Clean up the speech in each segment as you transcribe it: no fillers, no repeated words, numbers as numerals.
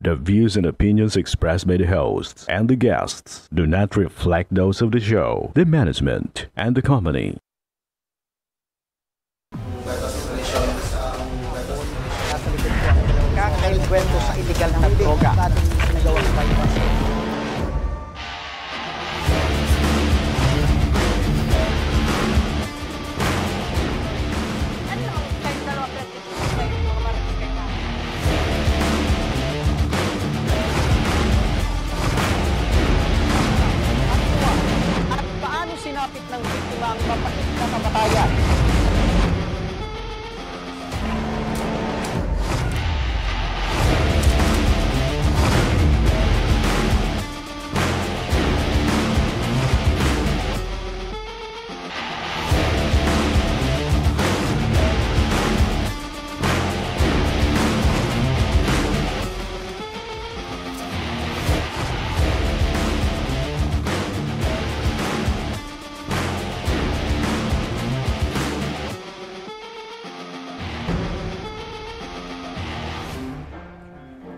The views and opinions expressed by the hosts and the guests do not reflect those of the show, the management, and the company. Kakakwento sa illegal na droga. At paano sinapit ng biktima ang mapait na kamatayan?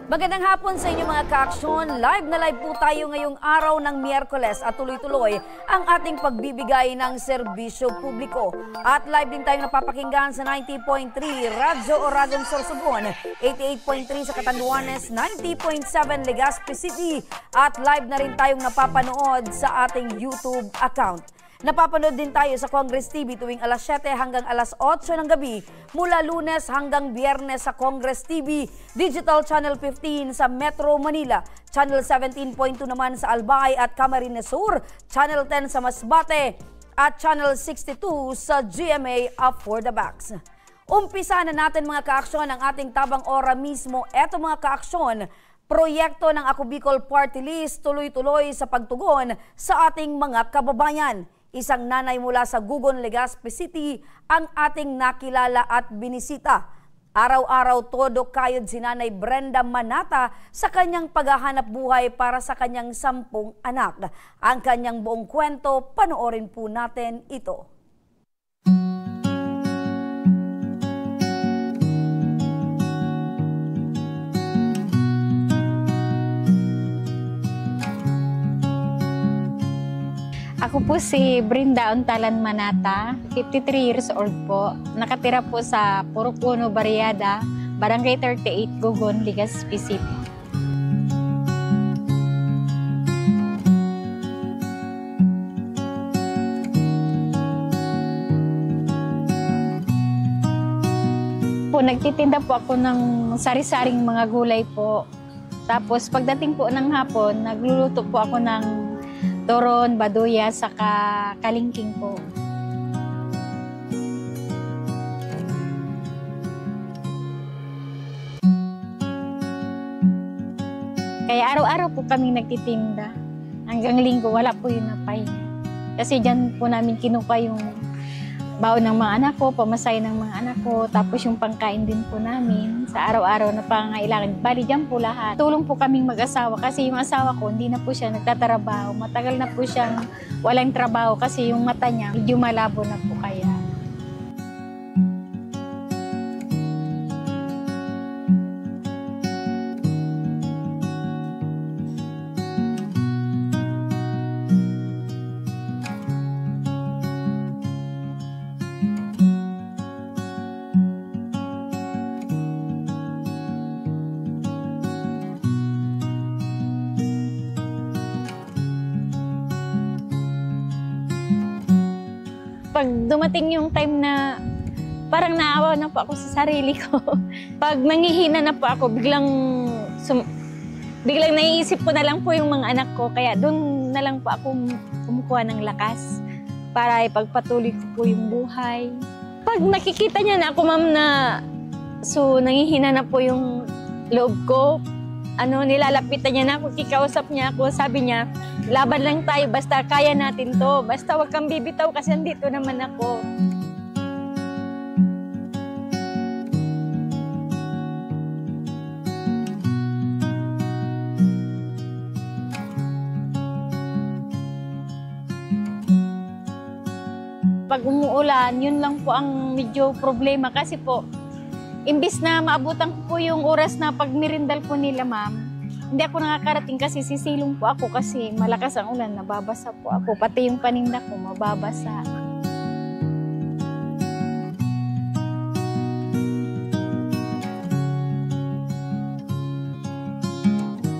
Magandang hapon sa inyo mga ka-aksyon. Live na live po tayo ngayong araw ng Miyerkules at tuloy-tuloy ang ating pagbibigay ng serbisyo publiko. At live din tayong napapakinggan sa 90.3 Radyo Oragon Sorsogon, 88.3 sa Catanduanes, 90.7 Legazpi City at live na rin tayong napapanood sa ating YouTube account. Napapanood din tayo sa Congress TV tuwing alas 7 hanggang alas 8 ng gabi, mula Lunes hanggang Biyernes sa Congress TV, Digital Channel 15 sa Metro Manila, Channel 17.2 naman sa Albay at Camarines Sur, Channel 10 sa Masbate at Channel 62 sa GMA For the Backs. Umpisa na natin mga ka-aksyon ang ating tabang ora mismo. Eto mga ka-aksyon, proyekto ng Ako Bicol Party List tuloy-tuloy sa pagtugon sa ating mga kababayan. Isang nanay mula sa Gugon, Legazpi City ang ating nakilala at binisita. Araw-araw todo kayod si Nanay Brenda Manata sa kanyang paghahanap buhay para sa kanyang 10 anak. Ang kanyang buong kwento, panoorin po natin ito. Ako po si Brenda Untalan Manata, 53 years old po. Nakatira po sa Purupuno, Barriada, Barangay 38, Gugon, Legazpi City. Nagtitinda po ako ng sari-saring mga gulay po. Tapos pagdating po ng hapon, nagluluto po ako ng toron, baduya, saka kalingking po. Kaya araw-araw po kami nagtitinda. Hanggang linggo, wala po yung napahinga. Kasi dyan po namin kinuha yung baon ng mga anak ko, pamasahe ng mga anak ko, tapos yung pangkain din po namin sa araw-araw na pangangailangan. Bali dyan po lahat. Tulong po kaming mag-asawa kasi yung asawa ko hindi na po siya nagtatrabaho. Matagal na po siyang walang trabaho kasi yung mata niya medyo malabo na po kaya. Pag dumating yung time na parang naawa na po ako sa sarili ko. Pag nangihina na po ako, biglang naiisip ko na lang po yung mga anak ko. Kaya doon na lang po ako kumukuha ng lakas para ipagpatuloy ko po yung buhay. Pag nakikita niya na ako, ma'am, na nangihina na po yung loob ko, nilalapitan niya na ako, kikausap niya ako, sabi niya, laban lang tayo, basta kaya natin to. Basta wag kang bibitaw kasi andito naman ako. Pag umuulan, yun lang po ang medyo problema kasi po, imbis na maabutan ko po yung oras na pagmirindal po nila, ma'am, Hindi ako nakakarating kasi sisilong po ako kasi malakas ang ulan, nababasa po ako. Pati yung paninda ko, mababasa.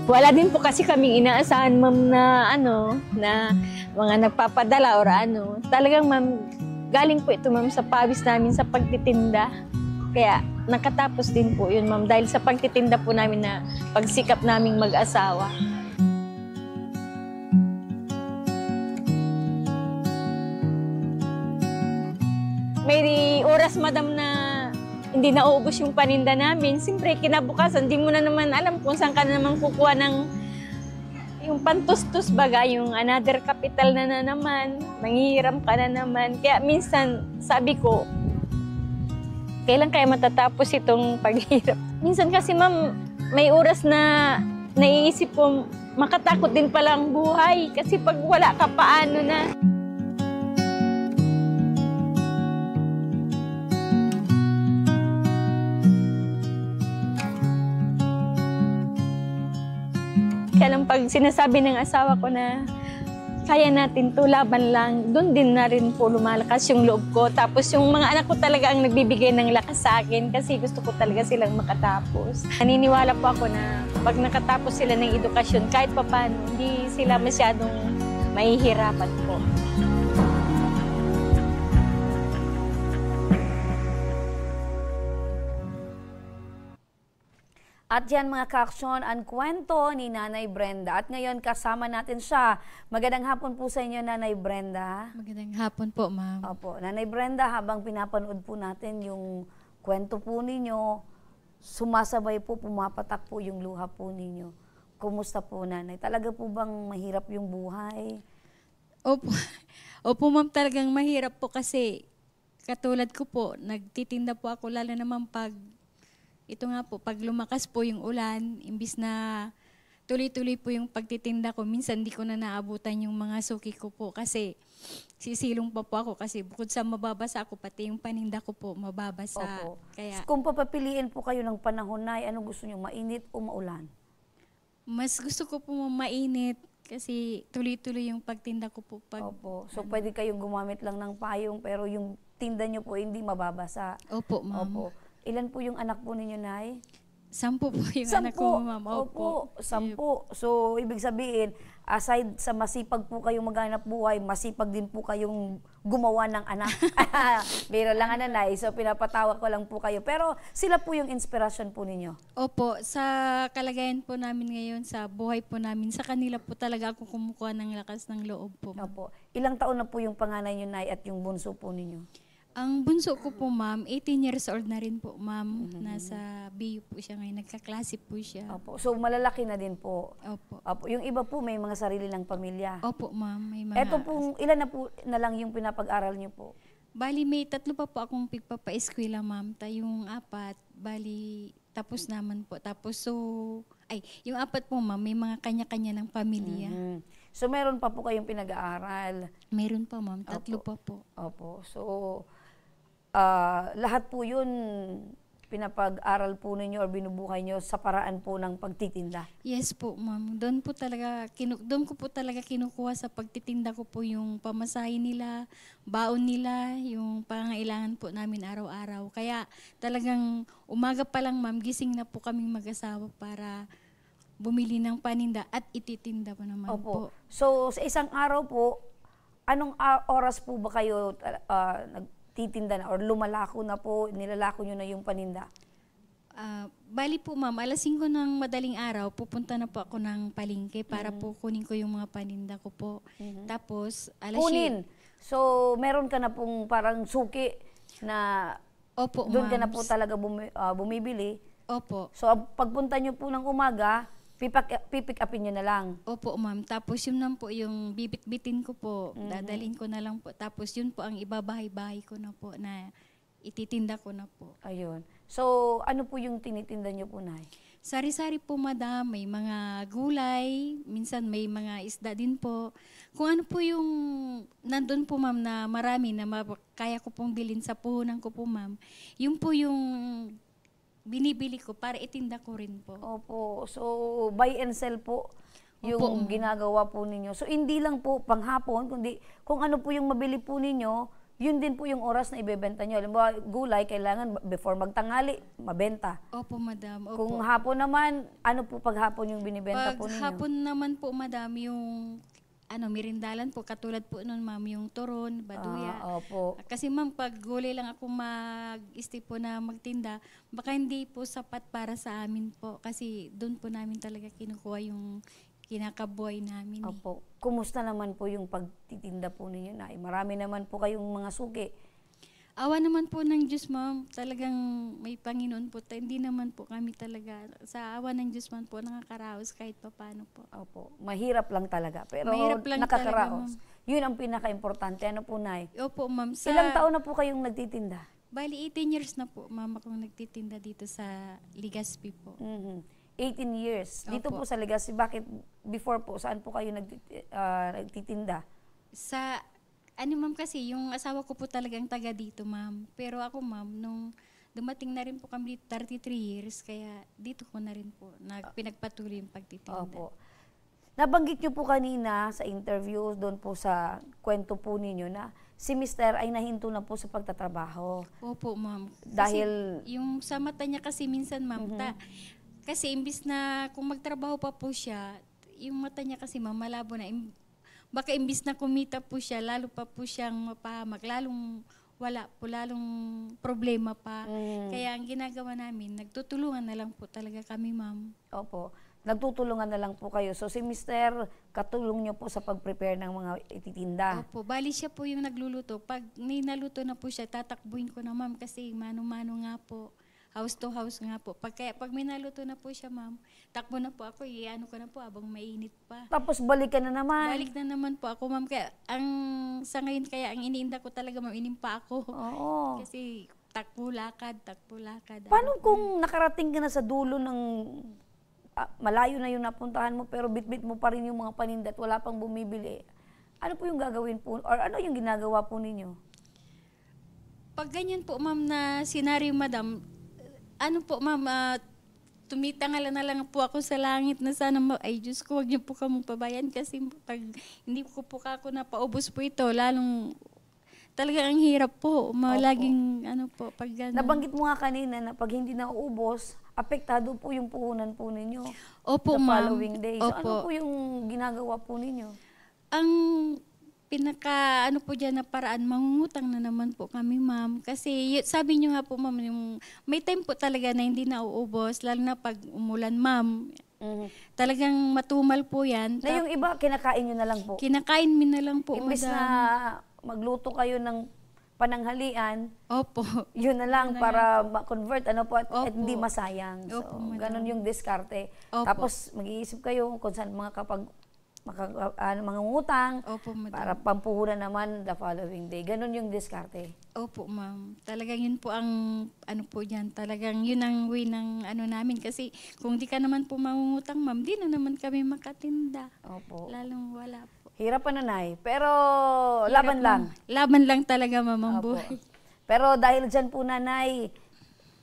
Wala din po kasi kaming inaasahan, ma'am, na na mga nagpapadala or ano. Talagang, ma'am, galing po ito, ma'am, sa pawis namin sa pagtitinda. Kaya nakatapos din po yun, ma'am, dahil sa pagtitinda po namin na pagsikap naming mag-asawa. May oras, madam, na hindi nauubos yung paninda namin. Siyempre, kinabukasan, di mo na naman alam kung saan ka na naman kukuha ng yung pantustos baga, yung another capital na naman, manghihiram ka na naman. Kaya minsan, sabi ko, kailan kaya matatapos itong paghihirap? Minsan kasi, ma'am, may oras na naiisip ko, makatakot din pala ang buhay. Kasi pag wala ka, paano na? Kaya lang pag sinasabi ng asawa ko na kaya natin to, laban lang, doon din na rin po lumalakas yung loob ko. Tapos yung mga anak ko talaga ang nagbibigay ng lakas sa akin kasi gusto ko talaga silang makatapos. Naniniwala po ako na pag nakatapos sila ng edukasyon, kahit papaano, hindi sila masyadong mahihirapan po. At yan mga kaaksyon, ang kwento ni Nanay Brenda. At ngayon kasama natin siya. Magandang hapon po sa inyo, Nanay Brenda. Magandang hapon po, ma'am. Opo. Nanay Brenda, habang pinapanood po natin yung kwento po ninyo, sumasabay po, pumapatak po yung luha po ninyo. Kumusta po, Nanay? Talaga po bang mahirap yung buhay? Opo, opo ma'am, talagang mahirap po kasi katulad ko po, nagtitinda po ako lalo naman pag ito nga po, pag lumakas po yung ulan, imbis na tuloy-tuloy po yung pagtitinda ko, minsan di ko na naabutan yung mga suki ko po kasi sisilong pa po ako kasi bukod sa mababasa ako, pati yung paninda ko po mababasa. Opo. Kaya Kung papapiliin po kayo ng panahon, Nay, ano gusto nyo, mainit o maulan? mas gusto ko po mainit kasi tuloy-tuloy yung pagtinda ko po. Opo. So pwede kayong gumamit lang ng payong pero yung tinda nyo po hindi mababasa. Opo, ma'am. Opo. Ilan po yung anak po ninyo, Nay? 10 po yung anak ko, ma'am. Opo, 10. So, ibig sabihin, aside sa masipag po kayong maghanap buhay, masipag din po kayong gumawa ng anak. Biro lang, Nay. So, pinapatawa ko lang po kayo. Pero sila po yung inspirasyon po ninyo. Opo, sa kalagayan po namin ngayon, sa buhay po namin, sa kanila po talaga ako kumukuha ng lakas ng loob po. Opo. Ilang taon na po yung panganay nyo, Nay, at yung bunso po ninyo? Ang bunso ko po, ma'am, 18 years old na rin po, ma'am. Nasa BU po siya ngayon, nagkaklase po siya. Opo. So, malalaki na din po. Opo. Opo. Yung iba po, may mga sarili ng pamilya. Opo, ma'am, may mga... Eto pong, ilan na po na lang yung pinapag-aral nyo po? Bali, may 3 pa po akong pagpapa-eskwela, ma'am. Yung 4, bali, tapos naman po. Tapos, yung 4 po, ma'am, may mga kanya-kanya ng pamilya. So, meron pa po kayong pinag-aaral? Meron pa, ma'am. 3 Opo. pa po. Opo. So, lahat po yun, pinapag-aral po ninyo or binubuhay nyo sa paraan po ng pagtitinda? Yes po, ma'am. Doon ko po talaga kinukuha sa pagtitinda ko po yung pamasahe nila, baon nila, yung pangangailangan po namin araw-araw. Kaya talagang umaga pa lang, ma'am, gising na po kaming mag-asawa para bumili ng paninda at ititinda po naman po. So, sa isang araw po, anong oras po ba kayo nagtitinda na or lumalako na po, nilalako nyo na yung paninda? Bali po, ma'am, alas 5 ng madaling araw, pupunta na po ako ng palengke para po kunin ko yung mga paninda ko po. Tapos, alas Kunin? So, meron ka na pong parang suki na Opo, doon ka ma'am. na po talaga bumibili? Opo. So, pagpunta nyo po ng umaga, pipick upin nyo na lang? Opo, ma'am. Tapos yun lang po yung bibit-bitin ko po, dadalhin ko na lang po. Tapos yun po ang ibabahay-bahay ko na po na ititinda ko na po. Ayun. So, ano po yung tinitinda nyo po, Nay? Sari-sari po, madam. May mga gulay, minsan may mga isda din po. Kung ano po yung nandun po, ma'am, na marami na kaya ko pong bilhin sa puhunan ko po, ma'am. Yun po yung binibili ko para itinda ko rin po. Opo. So, buy and sell po yung ginagawa po ninyo. So, hindi lang po panghapon, kundi kung ano po yung mabili po ninyo, yun din po yung oras na ibebenta nyo. Halimbawa, gulay, kailangan before magtanghali, mabenta. Opo, madam. Opo. Kung hapon naman, ano po paghapon yung binibenta Pag po ninyo? hapon naman po, madam, yung merindalan po, katulad po nun, ma'am, yung turon, baduya. Opo. Kasi ma'am, pag gulay lang ako mag-isip po na magtinda, baka hindi po sapat para sa amin po. Kasi doon po namin talaga kinukuha yung kinakabuhay namin. Opo. Kumusta naman po yung pagtitinda po ninyo na? Marami naman po kayong mga suki. Awa naman po ng Diyos, ma'am. Talagang may Panginoon po. Hindi naman po kami talaga. Sa awa ng Diyos man po, nakakaraos kahit pa paano po. Opo. Mahirap lang talaga. Pero Mahirap lang nakakaraos. talaga, Yun ang pinaka-importante. Ano po, Nay? Opo, ma'am. Ilang taon na po kayong nagtitinda? Bali, 18 years na po, ma'am, akong nagtitinda dito sa Legazpi po. 18 years. Dito Opo. po sa Legazpi. Bakit before po, saan po kayo nagtitinda? Sa, ma'am, kasi yung asawa ko po talagang taga dito, ma'am. Pero ako, ma'am, nung dumating na rin po kami dito, 33 years, kaya dito ko na rin po pinagpatuloy yung pagtitinda. Opo. Nabanggit niyo po kanina sa interview, doon po sa kwento po ninyo na si Mr. ay nahinto na po sa pagtatrabaho. Opo, ma'am. Dahil- Kasi yung sa mata niya kasi minsan, ma'am, kasi imbis na kung magtrabaho pa po siya, yung mata niya kasi, ma'am, malabo na. Baka imbis na kumita po siya, lalo pa po siyang mapahamak, lalong wala po, lalong problema pa. Kaya ang ginagawa namin, nagtutulungan na lang po talaga kami, ma'am. Opo. Nagtutulungan na lang po kayo. So si Mr. katulong niyo po sa pag-prepare ng mga ititinda. Opo, bali siya po yung nagluluto. Pag may naluto na po siya, tatakbuhin ko na, ma'am, kasi mano-mano nga po. House to house nga po. Pag may naluto na po siya, ma'am, takbo na po ako, iano ko na po habang mainit pa. Tapos balik ka na naman. Balik na naman po ako, ma'am. Kaya sa ngayon, kaya ang iniinda ko talaga, ma'am, inimpa ako. Oo. Kasi takbo lakad. Paano kung nakarating ka na sa dulo ng malayo na yung napuntahan mo pero bitbit mo pa rin yung mga paninda at wala pang bumibili? Ano po yung gagawin po or ano yung ginagawa po ninyo? Pag ganyan po, ma'am, na senaryo, madam, tumitangala na lang po ako sa langit na sana, ay Diyos ko, huwag niyo po kamong pabayan kasi pag hindi ko po ako napaubos po ito, lalong talaga ang hirap po. Laging pag gano'n. Nabanggit mo nga kanina na pag hindi nauubos, apektado po yung puhunan po ninyo. Opo, the ma'am. following day. So Opo. ano po yung ginagawa po ninyo? Ang pinaka po dyan na paraan, mangungutang na naman po kami, ma'am. Kasi sabi niyo nga po, ma'am, yung may time po talaga na hindi nauubos, lalo na pag umulan, ma'am. Talagang matumal po yan. Na yung iba, kinakain nyo na lang po. Kinakain mo na lang po, Imbis madam. na magluto kayo ng pananghalian, Opo. yun na lang para ma-convert at Opo. hindi masayang. So, Opo, madam. ganun yung diskarte. Opo. Tapos, mag-iisip kayo kung saan mga ngutang Opo, madam. para pampuhunan naman the following day. Ganun yung diskarte. Opo, ma'am. Talagang yun po ang po dyan. Talagang yun ang way ng namin. Kasi kung di ka naman po mangungutang, ma'am, di na naman kami makatinda. Opo. Lalong wala po. Hirap pa, nanay. Pero, Hirap, laban lang. ma'am. Laban lang talaga, ma'am, ang Opo. buhay. Pero dahil dyan po, nanay,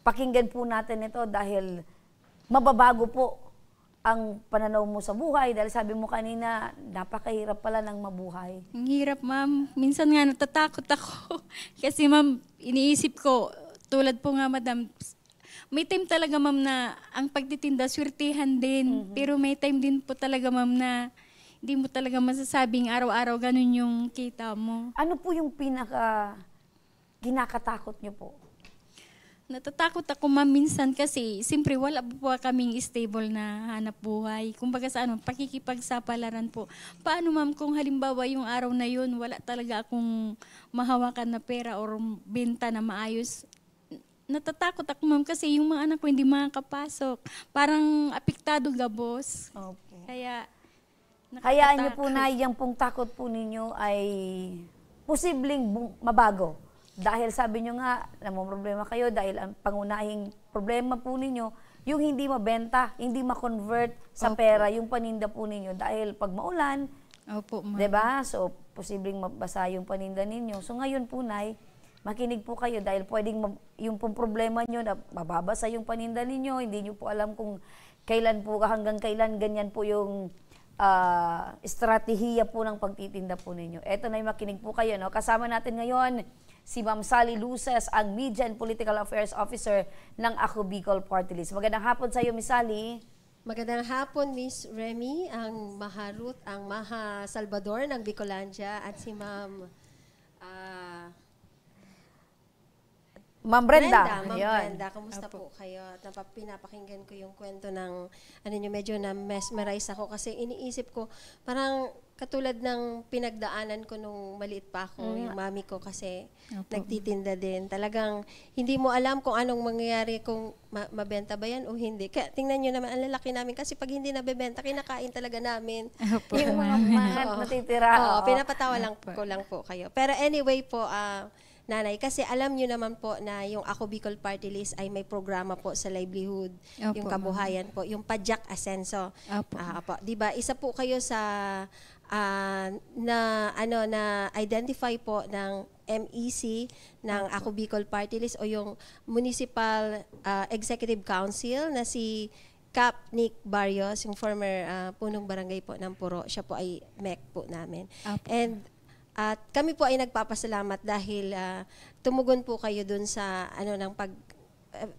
pakinggan po natin ito dahil mababago po ang pananaw mo sa buhay. Dahil sabi mo kanina, napakahirap pala ng mabuhay. Ang hirap, ma'am. Minsan nga natatakot ako. Kasi, ma'am, iniisip ko, tulad po nga, madam, may time talaga, ma'am, na ang pagtitinda, swirtihan din. Pero may time din po talaga, ma'am, na hindi mo talaga masasabing araw-araw ganun yung kita mo. Ano po yung pinaka kinakatakot nyo po? Natatakot ako, ma'am, minsan kasi siyempre wala po kaming stable na hanap buhay. Kumbaga sa pakikipagsapalaran po. Paano, ma'am, kung halimbawa yung araw na yun, wala talaga akong mahawakan na pera or benta na maayos. Natatakot ako, ma'am, kasi yung mga anak ko hindi makakapasok. Parang apektado gabos. Opo. Kaya Hayaan nyo po na yung pong takot po ninyo ay posibleng mabago. Dahil sabi nyo nga, namumroblema kayo dahil ang pangunahing problema po ninyo, yung hindi mabenta, hindi ma-convert sa pera, yung paninda po ninyo. Dahil pag maulan, Opo, ma'am. 'di ba? So, posibleng mabasa yung paninda ninyo. So, ngayon po, Nay, makinig po kayo dahil pwedeng yung pong problema nyo na mababasa yung paninda ninyo, hindi nyo po alam kung kailan po, hanggang kailan ganyan po yung estratehiya po ng pagtitinda po ninyo. Eto na yung makinig po kayo. No? Kasama natin ngayon si Ma'am Sally Luces, ang Media and Political Affairs Officer ng Ako Bicol Party List. Magandang hapon sa iyo, Miss Sally. Magandang hapon, Miss Remy, ang Maha Ruth, ang Maha Salvador ng Bicolandia, at si Ma'am Ma'am Brenda. Ma'am Ayan. Brenda, kamusta po kayo? At pinapakinggan ko yung kwento ng, medyo na-mesmerize ako kasi iniisip ko, parang katulad ng pinagdaanan ko nung maliit pa ako, yung mami ko kasi nagtitinda din. Talagang hindi mo alam kung anong mangyayari, kung mabenta ba yan o hindi. Kaya tingnan nyo naman, ang lalaki namin kasi pag hindi nabebenta, kinakain talaga namin. Yung mga mangat natitira. Pinapatawa lang ko lang po kayo. Pero anyway po, Nanay, kasi alam nyo naman po na yung Ako Bicol Party List ay may programa po sa livelihood, yung kabuhayan po, yung Pajak Asenso. Opo. Diba, isa po kayo sa na identify po ng MEC ng Ako Bicol Party List o yung Municipal Executive Council na si Cap Nick Barrios, yung former punong barangay po ng Puro. Siya po ay MEC po namin. At kami po ay nagpapasalamat dahil tumugon po kayo dun sa ng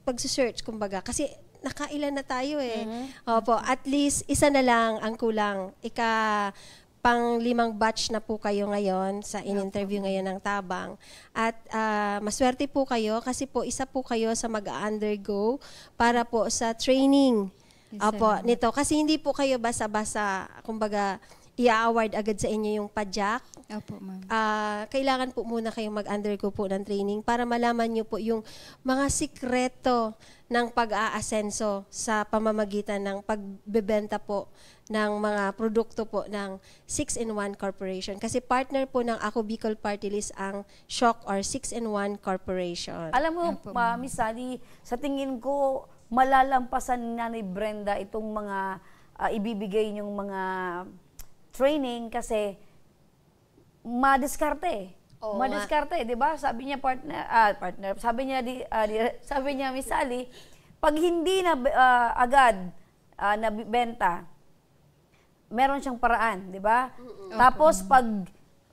pag-search kumbaga kasi nakailan na tayo eh. Opo, at least isa na lang ang kulang. Pang-5 batch na po kayo ngayon sa in-interview ngayon ng Tabang. At maswerte po kayo kasi po isa po kayo sa mag-undergo para po sa training. Opo, nito kasi hindi po kayo basa-basa kumbaga i-award agad sa inyo yung Pajak. Opo, ma'am. Kailangan po muna kayong mag-undergo po ng training para malaman nyo po yung mga sikreto ng pag-aasenso sa pamamagitan ng pagbebenta po ng mga produkto po ng 6-in-1 Corporation. Kasi partner po ng Ako Bicol Party List ang Shock or 6-in-1 Corporation. Alam mo, Miss Sally, sa tingin ko, malalampasan ni Nanay Brenda itong mga ibibigay niyong mga training kasi madiskarte. Madiskarte, 'di ba? Sabi niya partner, sabi niya Miss Sally, pag hindi na agad nabenta, meron siyang paraan, 'di ba? Tapos pag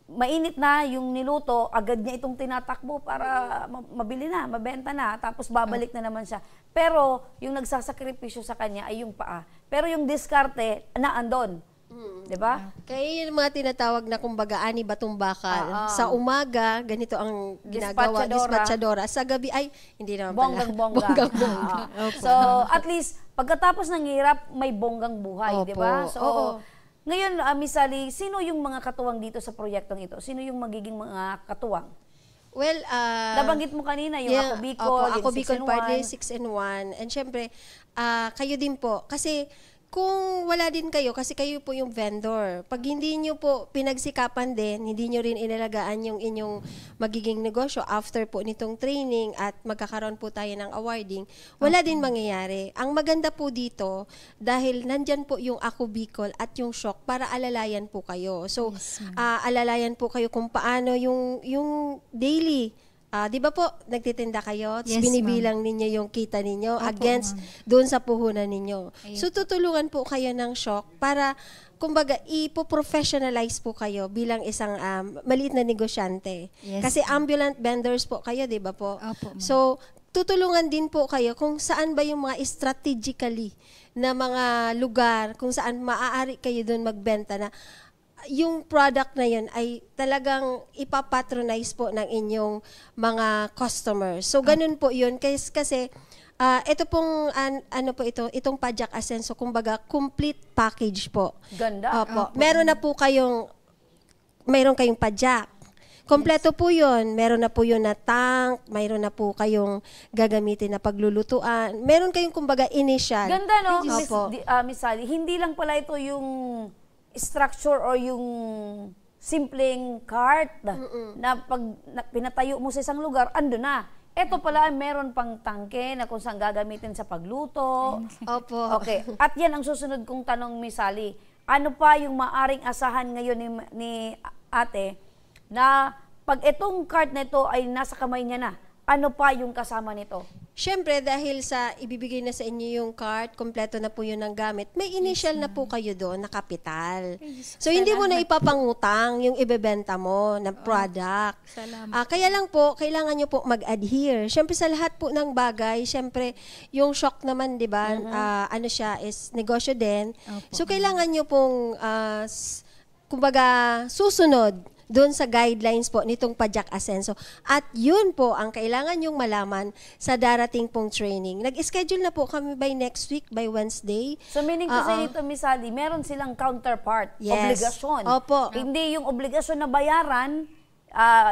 mainit na yung niluto, agad niya itong tinatakbo para mabili na, mabenta na, tapos babalik na naman siya. Pero yung nagsasakripisyo sa kanya ay yung paa. Pero yung diskarte na andon. Di ba? Kaya yung mga tinatawag na kumbaga ani batong bakal. Sa umaga, ganito ang ginagawa, dispatchadora. Sa gabi ay, hindi naman pala. Bonggang-bongga. So, at least, pagkatapos ng hirap, may bonggang buhay, di ba? So, ngayon, Miss Sally, sino yung mga katuwang dito sa proyektong ito? Sino yung magiging mga katuwang? Well, nabanggit mo kanina yung Ako Bicol, Ako Bicol 6-in-1. Party 6-in-1. And syempre, kayo din po. Kasi kung wala din kayo, kasi kayo po yung vendor, pag hindi nyo po pinagsikapan din, hindi nyo rin inalagaan yung inyong magiging negosyo after po nitong training at magkakaroon po tayo ng awarding, wala din mangyayari. Ang maganda po dito, dahil nandyan po yung Ako Bicol at yung Shock para alalayan po kayo. So, alalayan po kayo kung paano yung daily. Di ba po, nagtitinda kayo, Yes, binibilang ninyo yung kita ninyo against doon sa puhunan ninyo. So, tutulungan po kayo ng Shock para, kumbaga, ipo-professionalize po kayo bilang isang maliit na negosyante. Yes, Kasi ambulant vendors po kayo, di ba po? Opo, ma'am. So, tutulungan din po kayo kung saan ba yung mga strategically na mga lugar, kung saan maaari kayo doon magbenta na yung product na yun ay talagang ipapatronize po ng inyong mga customers. So, ganun po yun. Kasi ito pong, itong Pajak Asenso, kumbaga, complete package po. Ganda. Opo. Meron kayong Pajak. Kompleto po yun. Meron na po yun na tank, mayroon na po kayong gagamitin na paglulutuan. Meron kayong, kumbaga, initial. Ganda, no? Opo. Miss Sally, hindi lang pala ito yung structure or yung simpleng cart na pag pinatayo mo sa isang lugar, ando na. Ito pala ay meron pang tangke na kung saan gagamitin sa pagluto. Opo. Okay. At yan ang susunod kong tanong, Miss Sally. Ano pa yung maaring asahan ngayon ni ate na pag itong cart na ito ay nasa kamay niya na, ano pa yung kasama nito? Siyempre, dahil sa ibibigay na sa inyo yung card, kompleto na po yun ng gamit, may initial na po kayo doon na kapital. So, hindi mo na ipapangutang yung ibebenta mo na product. Salamat. Kaya lang po, kailangan nyo po mag-adhere. Siyempre, sa lahat po ng bagay, siyempre, yung shock naman, di ba, ano siya, is negosyo din. So, kailangan nyo pong, kumbaga, susunod doon sa guidelines po nitong Pajak Asenso. At yun po ang kailangan yung malaman sa darating pong training. Nag-schedule na po kami by next week, by Wednesday. So meaning to say dito, Miss Sally, meron silang counterpart, Yes. obligasyon. Opo. Hindi yung obligasyon na bayaran,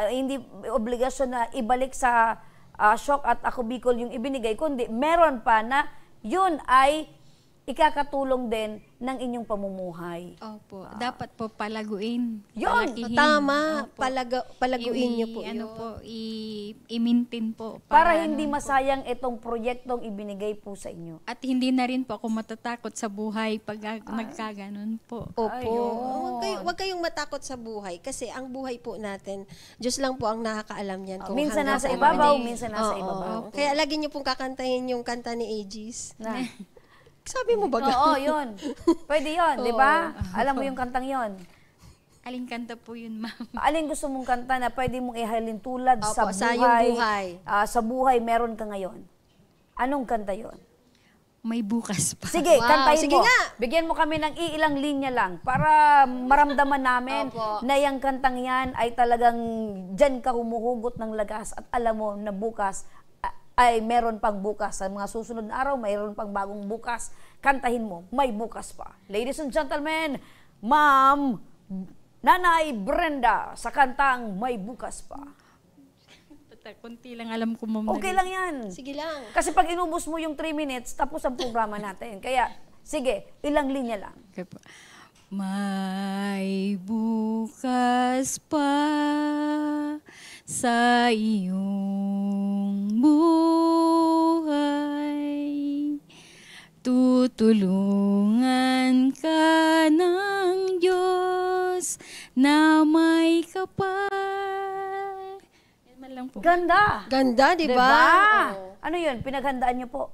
hindi obligasyon na ibalik sa Shock at Ako Bicol yung ibinigay, kundi meron pa na yun ay ikakatulong din ng inyong pamumuhay. Opo, dapat po palaguin. Yun, palakihin. Tama. Opo. Palaguin nyo po ano yun. po, i-maintain po. Para hindi ano, masayang itong proyektong ibinigay po sa inyo. at hindi na rin po ako matatakot sa buhay pag nagkaganon po. Opo. Huwag kayong matakot sa buhay kasi ang buhay po natin, Diyos lang po ang nakakaalam niyan. Kung Minsan hanggang nasa saan ibabaw, man. minsan nasa Oo. ibabaw. Kaya lagi niyo pong kakantahin yung kanta ni Aegis. Na. Sabi mo ba? Oo, yun. Pwede yun, di ba? Alam mo yung kantang yun. Aling kanta po yun, ma'am? Alin gusto mong kanta na pwede mong ihalin tulad Opo, sa buhay? sa iyong buhay. Sa buhay meron ka ngayon. Anong kanta yon? May bukas pa. Sige, Wow, kantahin sige mo. nga. Bigyan mo kami ng iilang linya lang para maramdaman namin Opo. na yung kantang yan ay talagang dyan ka humuhugot ng lagas at alam mo na bukas ay meron pang bukas. Sa mga susunod na araw, mayroon pang bagong bukas. Kantahin mo, may bukas pa. Ladies and gentlemen, Ma'am Nanay Brenda sa kantang May Bukas Pa. Kunti lang alam ko, ma'am. Okay lang yan. Sige lang. Kasi pag inubos mo yung 3 minutes, tapos ang programa natin. Kaya, sige, ilang linya lang. Okay po. May bukas pa sa iyong buhay, tutulungan ka ng Diyos na may kapal. Yan man lang po. Ganda! Ganda, di Diba? ba? Oo. Ano yun? Pinaghandaan niyo po.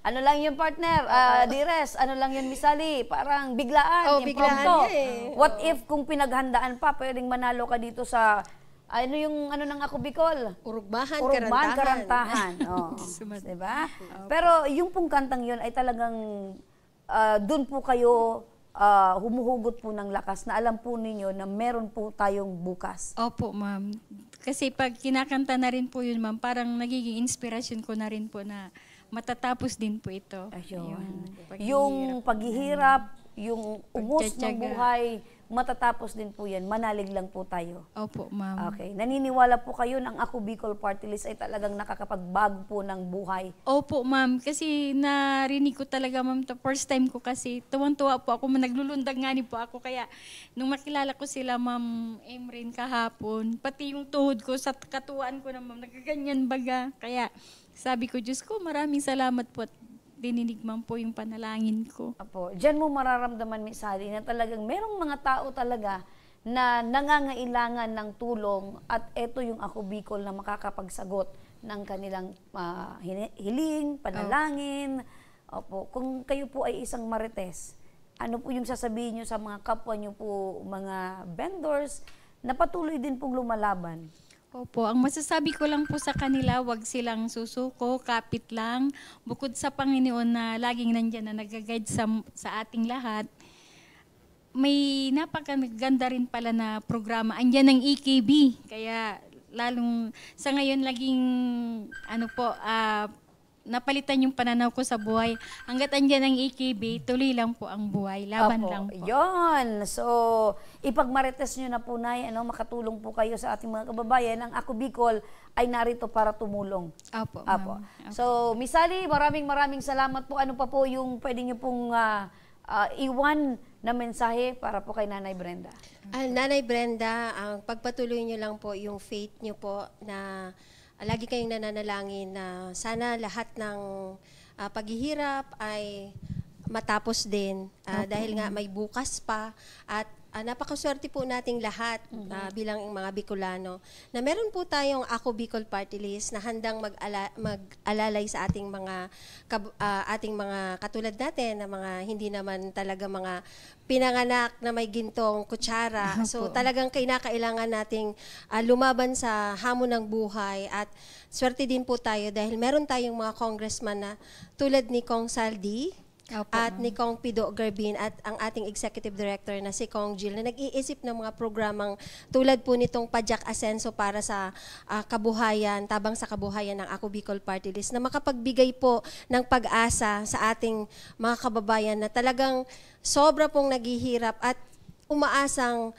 Ano lang yun, partner? Dires, ano lang yun, Miss Sally? Parang biglaan, Biglaan impromptu. niya eh. What if kung pinaghandaan pa, pwedeng manalo ka dito sa, ano yung, ano ng Ako Bicol? Urugbahan, Urugbahan, karantahan. karantahan. Diba? Pero yung pong kantang yun ay talagang dun po kayo humuhugot po ng lakas na alam po ninyo na meron po tayong bukas. Opo, ma'am. Kasi pag kinakanta na rin po yun, ma'am, parang nagiging inspirasyon ko na rin po na matatapos din po ito. Ayun. paghihirap. Yung paghihirap, yung umus ng Pagtsatsaga. buhay, matatapos din po yan. Manalig lang po tayo. Opo, ma'am. Okay. Naniniwala po kayo ng Ako Bicol Party List ay talagang nakakapagbago po ng buhay. Opo, ma'am. Kasi narinig ko talaga, ma'am, first time ko kasi tuwang-tuwa po ako, naglulundag nga po ako. Kaya nung makilala ko sila, ma'am Emrin kahapon, pati yung tuhod ko sa katuwaan ko na, ma'am, nagaganyan baga. Kaya sabi ko, Diyos ko, maraming salamat po at dininig, ma'am, po yung panalangin ko. Apo, diyan mo mararamdaman, Miss Sally, na talagang merong mga tao talaga na nangangailangan ng tulong at eto yung Ako Bicol na makakapagsagot ng kanilang hiling, panalangin. Opo, kung kayo po ay isang marites, ano po yung sasabihin nyo sa mga kapwa nyo po, mga vendors, na patuloy din pong lumalaban? Opo, ang masasabi ko lang po sa kanila, wag silang susuko, kapit lang. Bukod sa Panginoon na laging nandyan na nag-guide sa ating lahat, may napakaganda rin pala na programa. Andyan ang EKB, kaya lalong sa ngayon laging napalitan yung pananaw ko sa buhay. Hanggat andyan ang EKB, tuloy lang po ang buhay. Laban Opo, lang po. Yun. So, ipagmarites nyo na po, Nay, makatulong po kayo sa ating mga kababayan. Ang Ako Bicol ay narito para tumulong. Opo, Apo. ma'am. So, Miss Sally, maraming salamat po. Ano pa po yung pwede nyo pong iwan na mensahe para po kay Nanay Brenda? Nanay Brenda, ang pagpatuloy niyo lang po yung faith niyo po na lagi kayong nananalangin na sana lahat ng paghihirap ay matapos din dahil nga may bukas pa at napakaswerte po nating lahat bilang mga Bicolano na meron po tayong Ako Bicol Party List na handang mag-alalay sa ating mga katulad natin na mga hindi naman talaga mga pinanganak na may gintong kutsara. So talagang kinakailangan nating lumaban sa hamon ng buhay at swerte din po tayo dahil meron tayong mga congressman na tulad ni Kong Saldi, at ni Kong Pido Garbin at ang ating executive director na si Kong Jill na nag-iisip ng mga programang tulad po nitong Pajak Asenso para sa kabuhayan, tabang sa kabuhayan ng Ako Bicol Party List na makapagbigay po ng pag-asa sa ating mga kababayan na talagang sobra pong naghihirap at umaasang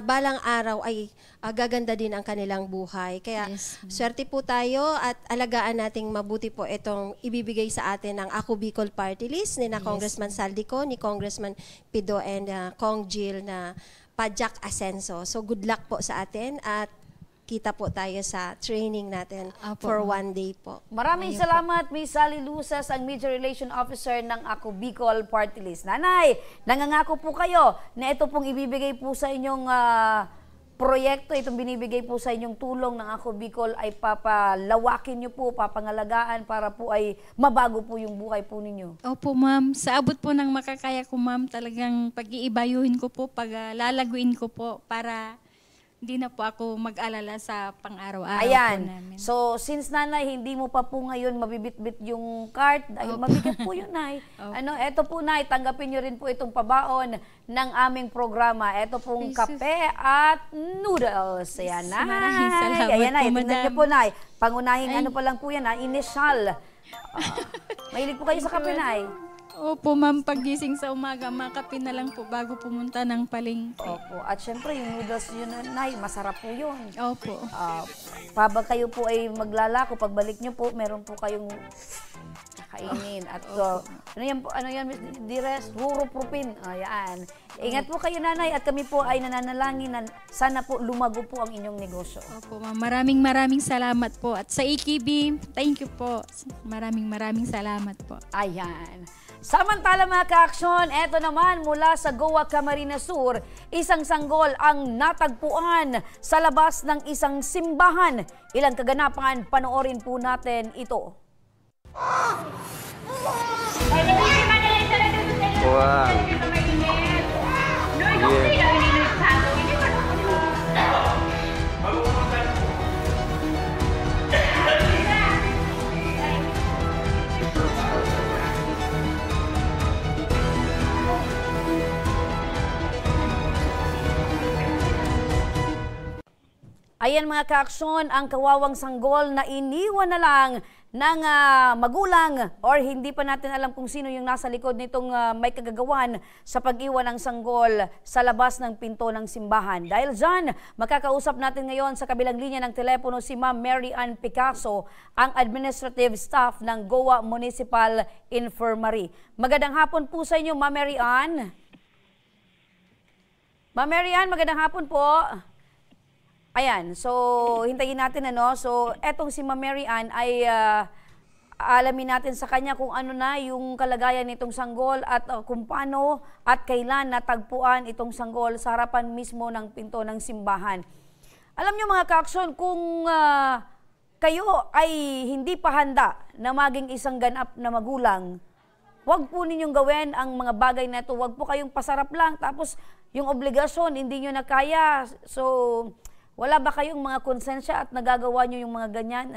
balang araw ay gaganda din ang kanilang buhay. Kaya swerte po tayo at alagaan nating mabuti po itong ibibigay sa atin ng Ako Bicol Party List ni na Congressman Saldico, ni Congressman Pido and Kong Jill na Pajak Asenso. So good luck po sa atin at kita po tayo sa training natin for one day po. Maraming salamat, Ms. Sally Luces, ang Media Relation Officer ng Ako Bicol Party List. Nanay, nangangako po kayo na ito pong ibibigay po sa inyong proyekto, itong binibigay po sa inyong tulong ng Ako Bicol ay papalawakin nyo po, papangalagaan para po ay mabago po yung buhay po ninyo. Opo, ma'am. Sa abot po ng makakaya ko, ma'am, talagang pag-iibayuhin ko po, lalaguin ko po para hindi na po ako mag-alala sa pang-araw-araw po namin. So, since nanay, hindi mo pa po ngayon mabibit-bit yung cart, dahil mabigat po yun, nay. Eto po, nay, tanggapin nyo rin po itong pabaon ng aming programa. Eto pong kape at noodles. Ayan, nay. Maraming salamat Ayan, nay. po, Tingnan madam. nyo po, nay. Pangunahing ano pa lang po yan, initial. Mahilig po kayo sa kape, nay. Opo, ma'am, paggising sa umaga, makape na lang po bago pumunta ng palengke. Opo. At syempre, yung noodles yun, nay, masarap po yun. Opo. Pabag kayo po ay maglalako, pagbalik nyo po, meron po kayong kainin. At ano yan, Ms. Dires? Rurupropin. Ayan. Ingat po kayo, nanay, at kami po ay nananalangin na sana po lumago po ang inyong negosyo. Opo, ma'am. Maraming salamat po. At sa EKB, thank you po. Maraming salamat po. Ayan. Samantala mga ka-aksyon, eto naman mula sa Goa, Camarines Sur, isang sanggol ang natagpuan sa labas ng isang simbahan. Ilang kaganapan, panoorin po natin ito. Wow. Ayan mga ka-aksyon, ang kawawang sanggol na iniwan na lang ng magulang or hindi pa natin alam kung sino yung nasa likod nitong may kagagawan sa pag-iwan ng sanggol sa labas ng pinto ng simbahan. Dahil dyan, makakausap natin ngayon sa kabilang linya ng telepono si Ma'am Mary Ann Picasso, ang administrative staff ng Goa Municipal Infirmary. Magandang hapon po sa inyo, Ma'am Mary Ann. Ma'am Mary Ann, magandang hapon po. Ayan, so hintayin natin So etong si Ma'am Mary Ann ay alamin natin sa kanya kung ano na yung kalagayan nitong sanggol at kung paano at kailan natagpuan itong sanggol sa harapan mismo ng pinto ng simbahan. Alam niyo mga ka-aksyon, kung kayo ay hindi pa handa na maging isang ganap na magulang, huwag po ninyong gawin ang mga bagay na ito. Huwag po kayong pasarap lang tapos yung obligasyon hindi nyo na kaya. So wala ba kayong mga konsensya at nagagawa nyo yung mga ganyan?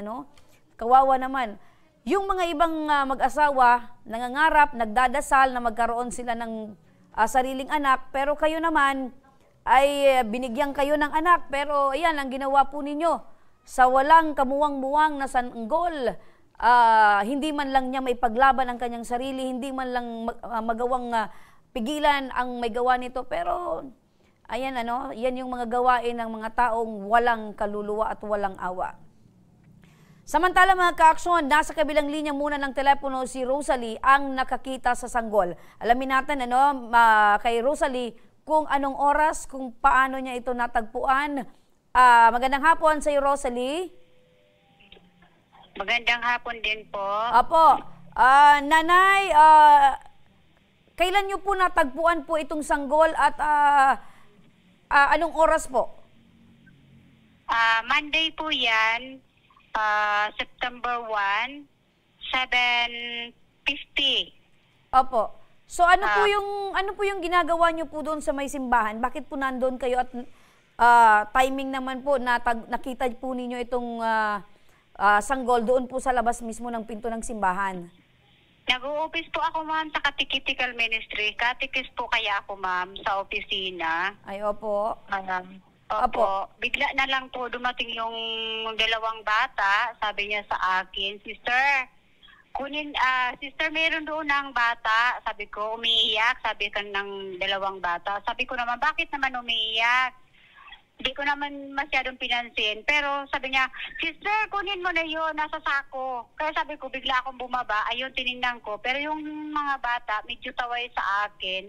Kawawa naman. Yung mga ibang mag-asawa, nangangarap, nagdadasal na magkaroon sila ng sariling anak, pero kayo naman ay binigyan kayo ng anak. Pero ayan, ang ginawa po ninyo, sa walang kamuwang-muwang na sanggol, hindi man lang niya may paglaban ang kanyang sarili, hindi man lang magawang pigilan ang may gawa nito, pero ayan yan yung mga gawain ng mga taong walang kaluluwa at walang awa. Samantala mga ka-aksyon, nasa kabilang linya muna ng telepono si Rosalie ang nakakita sa sanggol. Alamin natin kay Rosalie kung anong oras, kung paano niya ito natagpuan. Magandang hapon sa iyo, Rosalie. Magandang hapon din po. Apo, nanay, kailan niyo po natagpuan po itong sanggol at Anong oras po? Monday po yan, September 1, 7:50. Opo. So ano po yung ginagawa niyo po doon sa may simbahan? Bakit po nandoon kayo at timing naman po na nakita po ninyo itong sanggol doon po sa labas mismo ng pinto ng simbahan? Nag-uupis po ako, ma'am, sa Catechetical Ministry. Catechist po kaya ako, ma'am, sa opisina. Ay, opo. Opo. Bigla na lang po dumating yung dalawang bata. Sabi niya sa akin, Sister, Sister, meron doon ng bata. Sabi ko, umiiyak. Sabi ko ng dalawang bata. Sabi ko naman, bakit naman umiiyak? Hindi ko naman masyadong pinansin. Pero sabi niya, Sister, kunin mo na yun, nasa sako. Kaya sabi ko, bigla akong bumaba. Ayun, tinignan ko. Pero yung mga bata, medyo taway sa akin.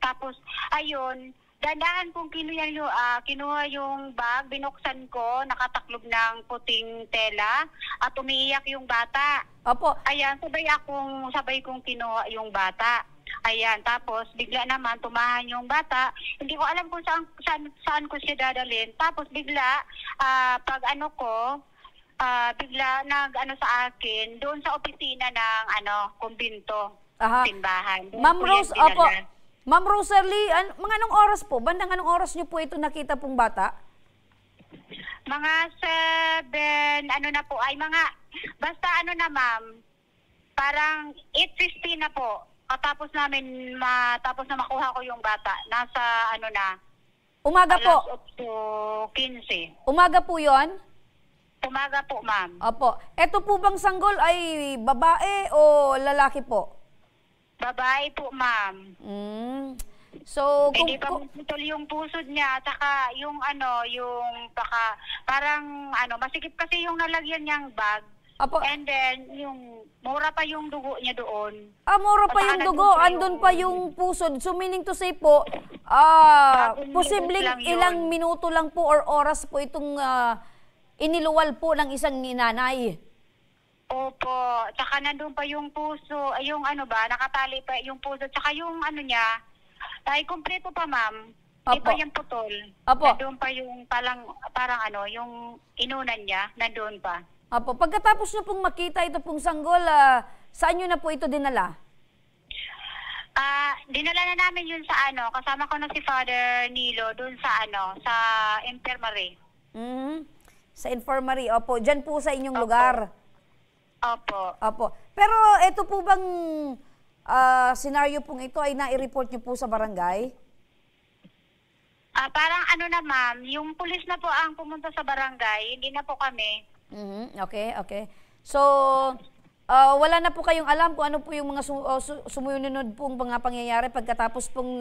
Tapos, ayun, dandahan kong kinuha yung bag, binuksan ko, nakataklob ng puting tela, at umiiyak yung bata. Opo. Ayan, sabay kong kinuha yung bata. Ayan, tapos bigla naman tumahan yung bata. Hindi ko alam kung saan ko siya dadalhin. Tapos bigla, bigla sa akin, doon sa opisina ng kumbinto, simbahan. Ma'am Rose, opo. Ma'am Rosalie, mga anong oras po? Bandang anong oras niyo po ito nakita pong bata? Mga 7, basta ma'am, parang 8:50 na po. Tapos na makuha ko yung bata. Nasa Umaga po? 8:15. Umaga po yon? Umaga po, ma'am. Opo. Ito po bang sanggol ay babae o lalaki po? Babae po, ma'am. So, Hindi pa putol yung pusod niya, saka yung masikip kasi yung nalagyan niyang bag. Apo. And then, yung mura pa yung dugo niya doon. Mura pa yung dugo, andun pa yung pusod. So, meaning to say po, posibleng ilang minuto lang po or oras po itong iniluwal po ng isang ninanay. Opo, tsaka nandun pa yung puso, nakatali pa yung puso, tsaka yung niya, ay kumpleto pa, ma'am. Hindi pa yung putol. Opo. Nandun pa yung parang yung inunan niya, nandun pa. Opo, pagkatapos nyo pong makita ito pong sanggol, saan nyo na po ito dinala? Dinala na namin yun sa kasama ko na si Father Nilo dun sa sa infirmary. Sa infirmary, opo, dyan po sa inyong lugar. Opo. Pero ito po bang senaryo pong ito ay nai-report nyo po sa barangay? Parang ma'am, yung pulis na po ang pumunta sa barangay, hindi na po kami. Okay. So, wala na po kayong alam kung ano po yung mga sumunod pong mga pangyayari pagkatapos pong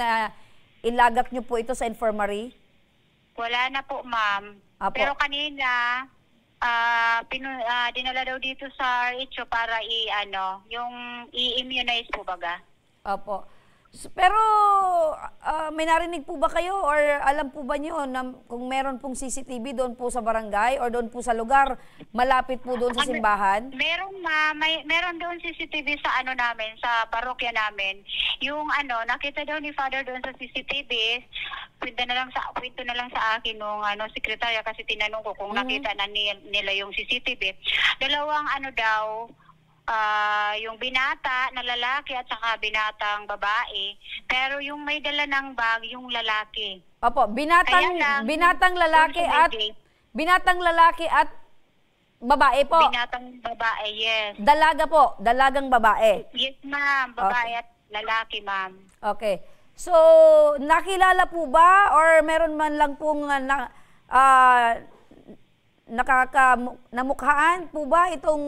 ilagak nyo po ito sa infirmary? Wala na po, ma'am. Pero kanina, dinala daw dito sa RH para yung i-immunize po baga. Opo. Pero may narinig po ba kayo or alam po ba niyo na kung meron pong CCTV doon po sa barangay or doon po sa lugar malapit po doon sa simbahan? Meron doon CCTV sa namin, sa parokya namin. Yung nakita daw ni Father doon sa CCTV, kwento na lang sa akin nung sekretarya kasi tinanong ko kung nakita na nila yung CCTV. Dalawang yung binata na lalaki at saka binatang babae, pero yung may dala ng bag yung lalaki. Opo, binatang lalaki at babae po. Binatang babae, yes. Dalaga po, dalagang babae. Yes, ma'am, babae at lalaki, ma'am. Okay. So, nakilala po ba or meron man lang pong namukhaan po ba itong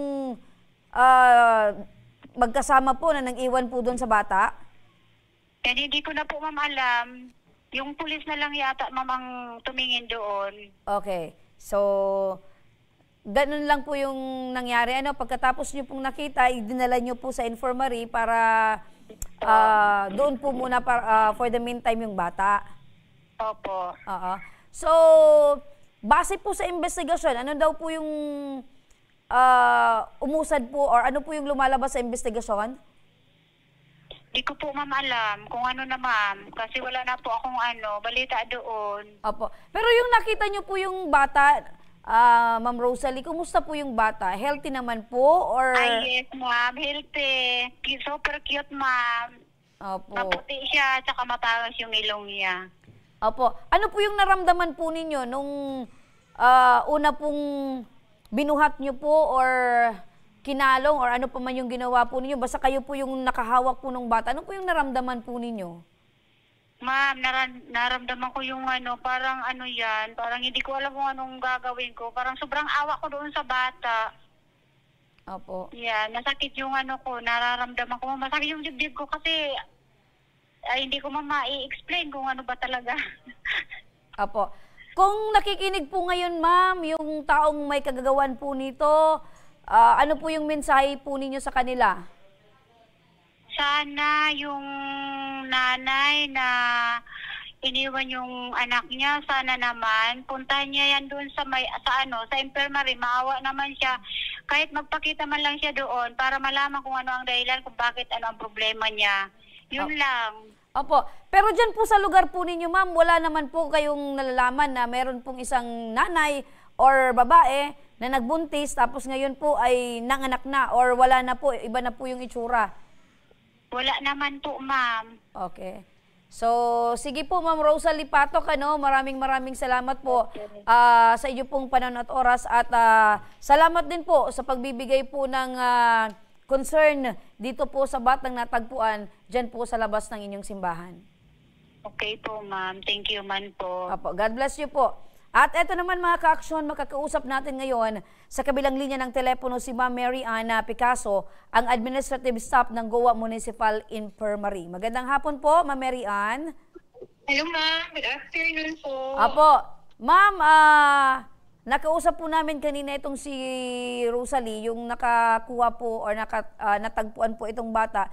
magkasama po na nang-iwan po doon sa bata? Hindi ko na po, ma'am, alam. Yung pulis na lang yata, ma'am, ang tumingin doon. Okay. So, ganun lang po yung nangyari. Pagkatapos nyo pong nakita, dinala nyo po sa infirmary para doon po muna for the meantime yung bata. Opo. So, base po sa investigasyon, ano daw po yung umusad po or ano po yung lumalabas sa investigasyon? Di ko po ma'am alam kung ano na ma'am. Kasi wala na po akong balita doon. Opo. Pero yung nakita niyo po yung bata, Ma'am Rosalie, kumusta po yung bata? Healthy naman po? Or... Ay, yes ma'am. Healthy. Super cute ma'am. Opo. Maputi siya, tsaka matalas yung ilong niya. Opo. Ano po yung naramdaman po ninyo nung una pong binuhat niyo po or kinalong or ano pa man yung ginawa po ninyo? Basta kayo po yung nakahawak po ng bata. Ano po yung naramdaman po ninyo? Ma'am, naramdaman ko yung parang yan. Parang hindi ko alam kung anong gagawin ko. Parang sobrang awa ko doon sa bata. Opo. Yeah, masakit yung ko, nararamdaman ko. Masakit yung dibdib ko kasi hindi ko ma-i-explain kung ano ba talaga. Opo. Kung nakikinig po ngayon, ma'am, yung taong may kagagawan po nito, ano po yung mensahe po ninyo sa kanila? Sana yung nanay na iniwan yung anak niya, sana naman puntahan niya yan doon sa infirmary, maawa naman siya. Kahit magpakita man lang siya doon para malaman kung ano ang dahilan, kung bakit ang problema niya. Yun lang. Opo. Pero dyan po sa lugar po ninyo, ma'am, wala naman po kayong nalalaman na meron pong isang nanay or babae na nagbuntis tapos ngayon po ay nanganak na or wala na po, iba na po yung itsura? Wala naman po, ma'am. Okay. So, sige po, Ma'am Rosalie Patok, maraming salamat po sa inyo pong panahon at oras at salamat din po sa pagbibigay po ng concern dito po sa batang natagpuan dyan po sa labas ng inyong simbahan. Okay po, ma'am. Thank you man po. Apo, God bless you po. At eto naman mga ka-aksyon, makakausap natin ngayon sa kabilang linya ng telepono si Ma'am Mary Ann Picasso, ang administrative staff ng Goa Municipal Infirmary. Magandang hapon po, Ma'am Mary Ann. Hello ma'am, good afternoon po. Apo, ma'am, nakausap po namin kanina itong si Rosalie, yung nakakuha po or natagpuan po itong bata.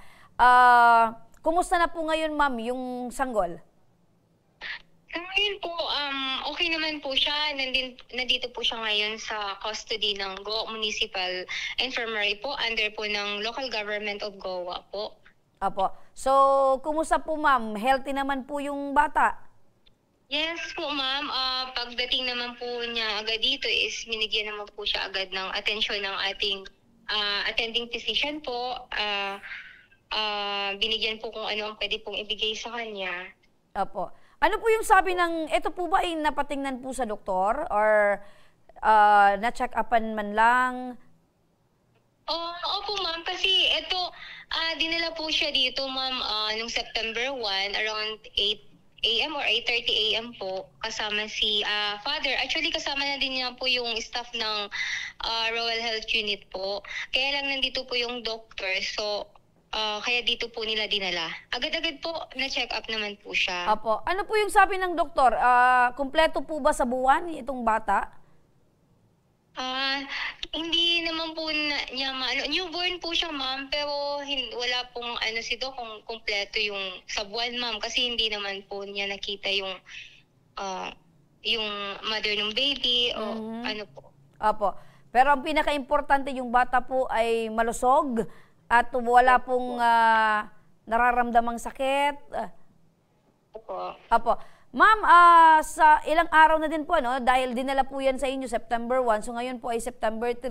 Kumusta na po ngayon, ma'am, yung sanggol? Ngayon po, okay naman po siya. Nandito po siya ngayon sa custody ng Goa Municipal Infirmary po, under po ng local government of Goa po. Apo. So, kumusta po, ma'am? Healthy naman po yung bata? Yes po, ma'am. Pagdating naman po niya agad dito is binigyan naman po siya agad ng atensyon ng ating attending physician po. Binigyan po kung ano ang pwede pong ibigay sa kanya. Apo. Ano po yung sabi ito po ba ay napatingnan po sa doktor or na-check upan man lang? Opo ma'am, kasi ito, dinala po siya dito ma'am nung September 1 around 8 a.m. or 8:30 a.m. po, kasama si father. Actually kasama na din niya po yung staff ng Rural Health Unit po. Kaya lang nandito po yung doctor, so kaya dito po nila dinala. Agad-agad po na-check up naman po siya. Apo. Ano po yung sabi ng doktor? Kumpleto po ba sa buwan itong bata? Hindi naman po niya newborn po siya ma'am, pero wala pong si Doc kung kumpleto yung sa buwan ma'am, kasi hindi naman po niya nakita yung mother ng baby o ano po. Apo. Pero ang pinaka-importante yung bata po ay malusog at wala pong nararamdamang sakit. Opo. Apo. Ma'am, sa ilang araw na din po, dahil dinala po yan sa inyo September 1, so ngayon po ay September 3.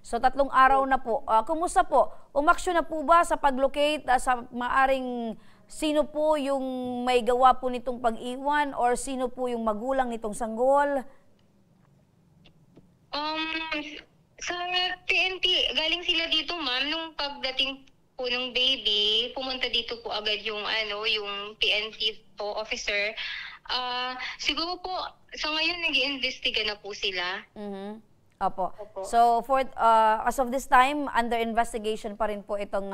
So 3 araw na po. Kumusta po? Umaksyon na po ba sa pag-locate sa maaring sino po yung may gawa po nitong pag-iwan or sino po yung magulang nitong sanggol? Sa PNP, galing sila dito ma'am, nung pagdating po ng baby, pumunta dito po agad yung PNP po officer. Siguro po, sa ngayon nag-iimbestiga na po sila. Opo. So, as of this time, under investigation pa rin po itong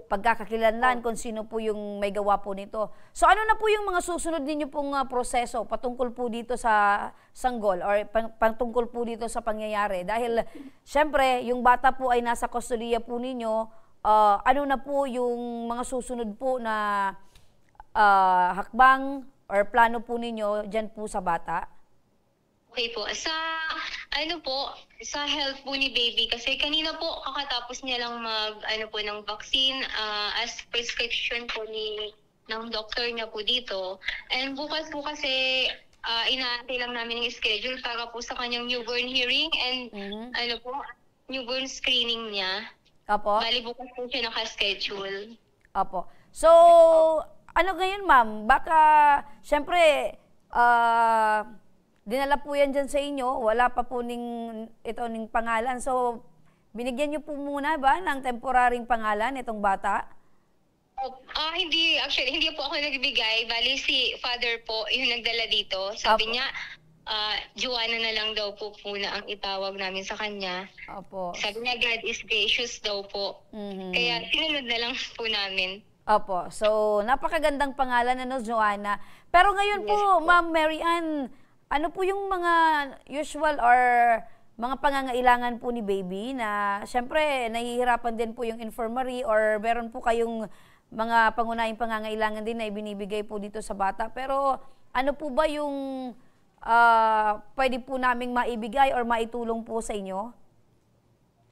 pagkakakilanlan kung sino po yung may gawa po nito. So, ano na po yung mga susunod ninyo pong proseso patungkol po dito sa sanggol or patungkol po dito sa pangyayari? Dahil, syempre, yung bata po ay nasa kustodiya po ninyo, ano na po yung mga susunod po na hakbang or plano po ninyo dyan po sa bata? Okay po. Sa ano po, sa health po ni baby kasi kanina po kakatapos niya lang ng vaccine as prescription po ng doctor niya po dito. And bukas po kasi inaantay lang namin yung schedule para po sa kanyang newborn hearing and newborn screening niya. Opo. Bali bukas po siya naka-schedule. Opo. So, ano ngayon ma'am? Baka, syempre, dinala po yan dyan sa inyo, wala pa po ning pangalan. So, binigyan niyo po muna ba ng temporaryong pangalan itong bata? Hindi po ako nagbigay. Bali si father po yung nagdala dito. Sabi niya, Joanna na lang daw po muna ang itawag namin sa kanya. Opo. Sabi niya, God is gracious daw po. Kaya sinunod na lang po namin. Opo. So, napakagandang pangalan Joanna. Pero ngayon po, Ma'am Mary Ann, ano po yung mga usual or mga pangangailangan po ni baby na syempre nahihirapan din po yung infirmary or meron po kayong mga pangunahing pangangailangan din na ibinibigay po dito sa bata. Pero ano po ba yung pwede po naming maibigay or maitulong po sa inyo?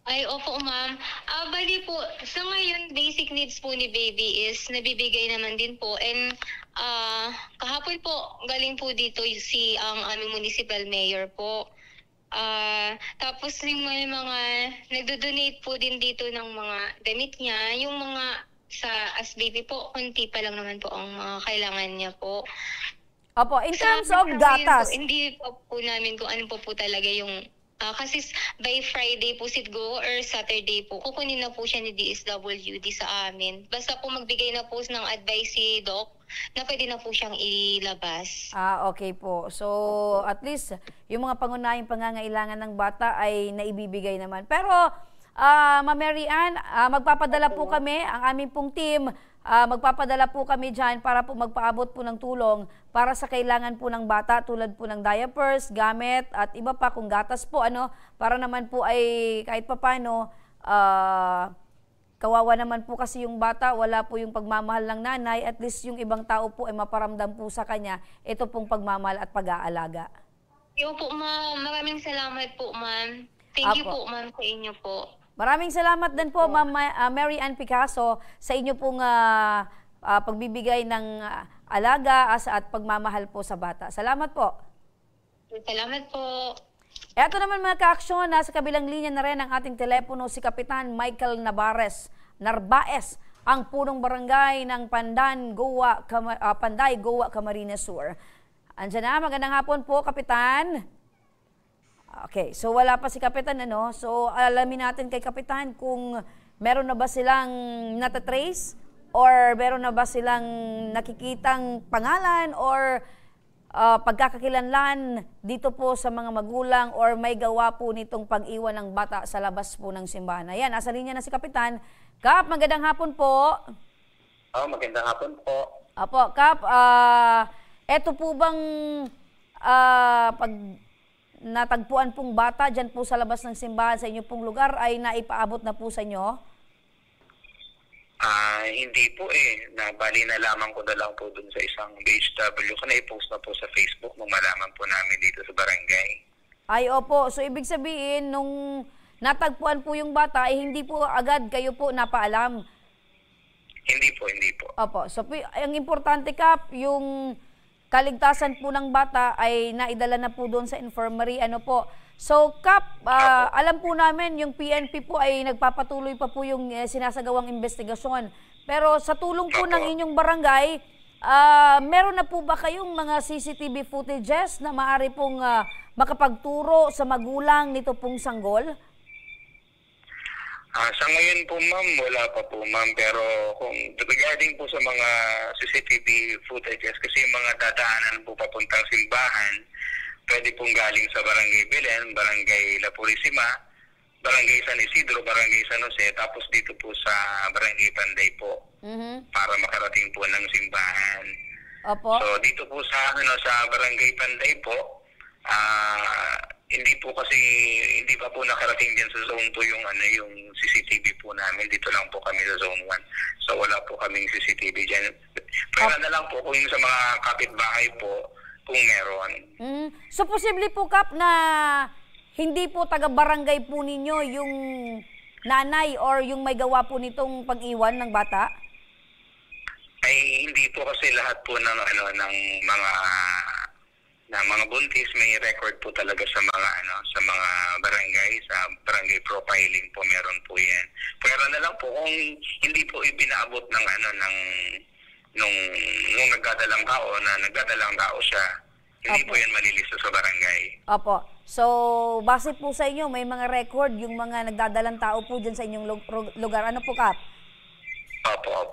Ay, opo ma'am. Bali po, sa ngayon, basic needs po ni baby is nabibigay naman din po. And kahapon po, galing po dito ang aming municipal mayor po. Tapos yung mga nagdo-donate po din dito ng mga damit niya. Yung mga as baby po, konti pa lang naman po ang mga kailangan niya po. Opo, in terms of gatas. Hindi po namin kung ano po talaga yung kasi by Friday po siguro or Saturday po, kukunin na po siya ni DSWD sa amin. Basta po magbigay na po ng advice si Doc na pwede na po siyang ilabas. Okay po. So, at least, yung mga pangunahing pangangailangan ng bata ay naibibigay naman. Pero, Ma'am Mary Ann, magpapadala po kami, ang aming pong team, magpapadala po kami dyan para po magpaabot po ng tulong para sa kailangan po ng bata tulad po ng diapers, gamit at iba pa kung gatas po para naman po ay kahit papano kawawa naman po kasi yung bata, wala po yung pagmamahal ng nanay, at least yung ibang tao po ay maparamdam po sa kanya ito pong pagmamahal at pag-aalaga. Yo po ma'am, maraming salamat po ma'am. Thank you po ma'am sa inyo po. Maraming salamat din po, Ma'am Mary Ann Picasso, sa inyo pong pagbibigay ng alaga at pagmamahal po sa bata. Salamat po. Salamat po. Eto naman mga ka-aksyon, nasa kabilang linya na rin ang ating telepono si Kapitan Michael Narbaez, ang punong barangay ng Panday, Goa, Camarines Sur. Andiyan na, magandang hapon po, Kapitan. Okay, so wala pa si Kapitan, So alamin natin kay Kapitan kung meron na ba silang natatrace or meron na ba silang nakikitang pangalan or pagkakakilanlan dito po sa mga magulang or may gawa po nitong pag-iwan ng bata sa labas po ng simbahan. Ayan, nasa linya na si Kapitan. Kap, magandang hapon po. Magandang hapon po. Apo, Kap, eto po bang pag natagpuan pong bata dyan po sa labas ng simbahan sa inyo pong lugar ay naipaabot na po sa inyo? Hindi po Bali na lamang ko na lang po dun sa isang BHW. Na-post na po sa Facebook nung malaman po namin dito sa barangay. Ay, opo. So, ibig sabihin, nung natagpuan po yung bata, hindi po agad kayo po napaalam? Hindi po. Opo. So, ang importante, Kap, yung kaligtasan po ng bata ay naidala na po doon sa infirmary. So, Kap, alam po namin yung PNP po ay nagpapatuloy pa po yung sinasagawang investigasyon. Pero sa tulong po ng inyong barangay, meron na po ba kayong mga CCTV footages na maaari pong makapagturo sa magulang nito pong sanggol? Sa ngayon po ma'am, wala pa po ma'am. Pero kung regarding po sa mga CCTV footages, kasi yung mga dadaanan po papuntang simbahan, pwede pong galing sa Barangay Belen, Barangay La Purisima, Barangay San Isidro, Barangay San Jose, tapos dito po sa Barangay Panday po, para makarating po ng simbahan. Opo. So dito po sa Barangay Panday po, hindi pa po nakarating din sa zone 2 yung CCTV po namin. Dito lang po kami sa zone 1. So wala po kaming CCTV diyan. Pero na lang po kung sa mga kapitbahay po kung meron. So posible po, Kap, na hindi po taga-barangay po ninyo yung nanay or yung may gawa po nitong pag-iwan ng bata? Ay hindi po kasi lahat po ng mga buntis may record po talaga sa mga barangay, sa barangay profiling po meron po 'yan. Pero na lang po kung hindi po ipinaabot ng nung nagdadalang tao siya, hindi po 'yan malilista sa barangay. Opo. So, base po sa inyo, may mga record yung mga nagdadalang tao po dyan sa inyong lugar. Ano po, Kap?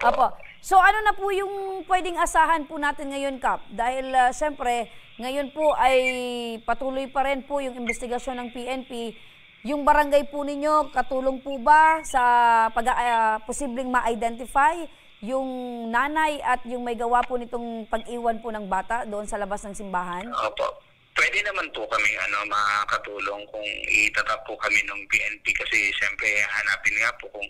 Opo. So, ano na po yung pwedeng asahan po natin ngayon, Kap? Dahil, syempre, ngayon po ay patuloy pa rin po yung investigasyon ng PNP. Yung barangay po ninyo, katulong po ba sa posibleng ma-identify yung nanay at yung may gawa po nitong pag-iwan po ng bata doon sa labas ng simbahan? Opo. Pwede naman po kami makakatulong kung itatap po kami ng PNP kasi siyempre hanapin nga po kung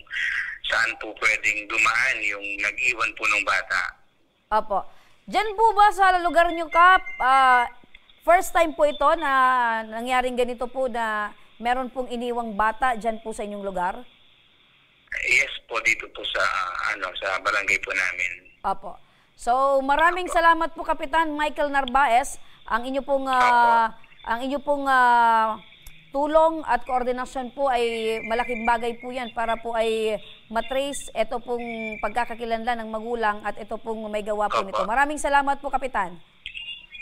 saan po pwedeng dumaan yung nag-iwan po ng bata. Opo. Diyan po ba sa lugar nyo, Kap, first time po ito na nangyaring ganito po na meron pong iniwang bata dyan po sa inyong lugar? Yes po, dito po sa barangay po namin. Opo. So, maraming salamat po, Kapitan Michael Narvaez. Ang inyo pong tulong at koordinasyon po ay malaking bagay po yan para po ay matrace ito pong pagkakakilanlan ng magulang at ito pong may gawa po nito. Maraming salamat po, Kapitan.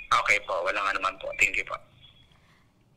Okay po, walang anuman po. Thank you po.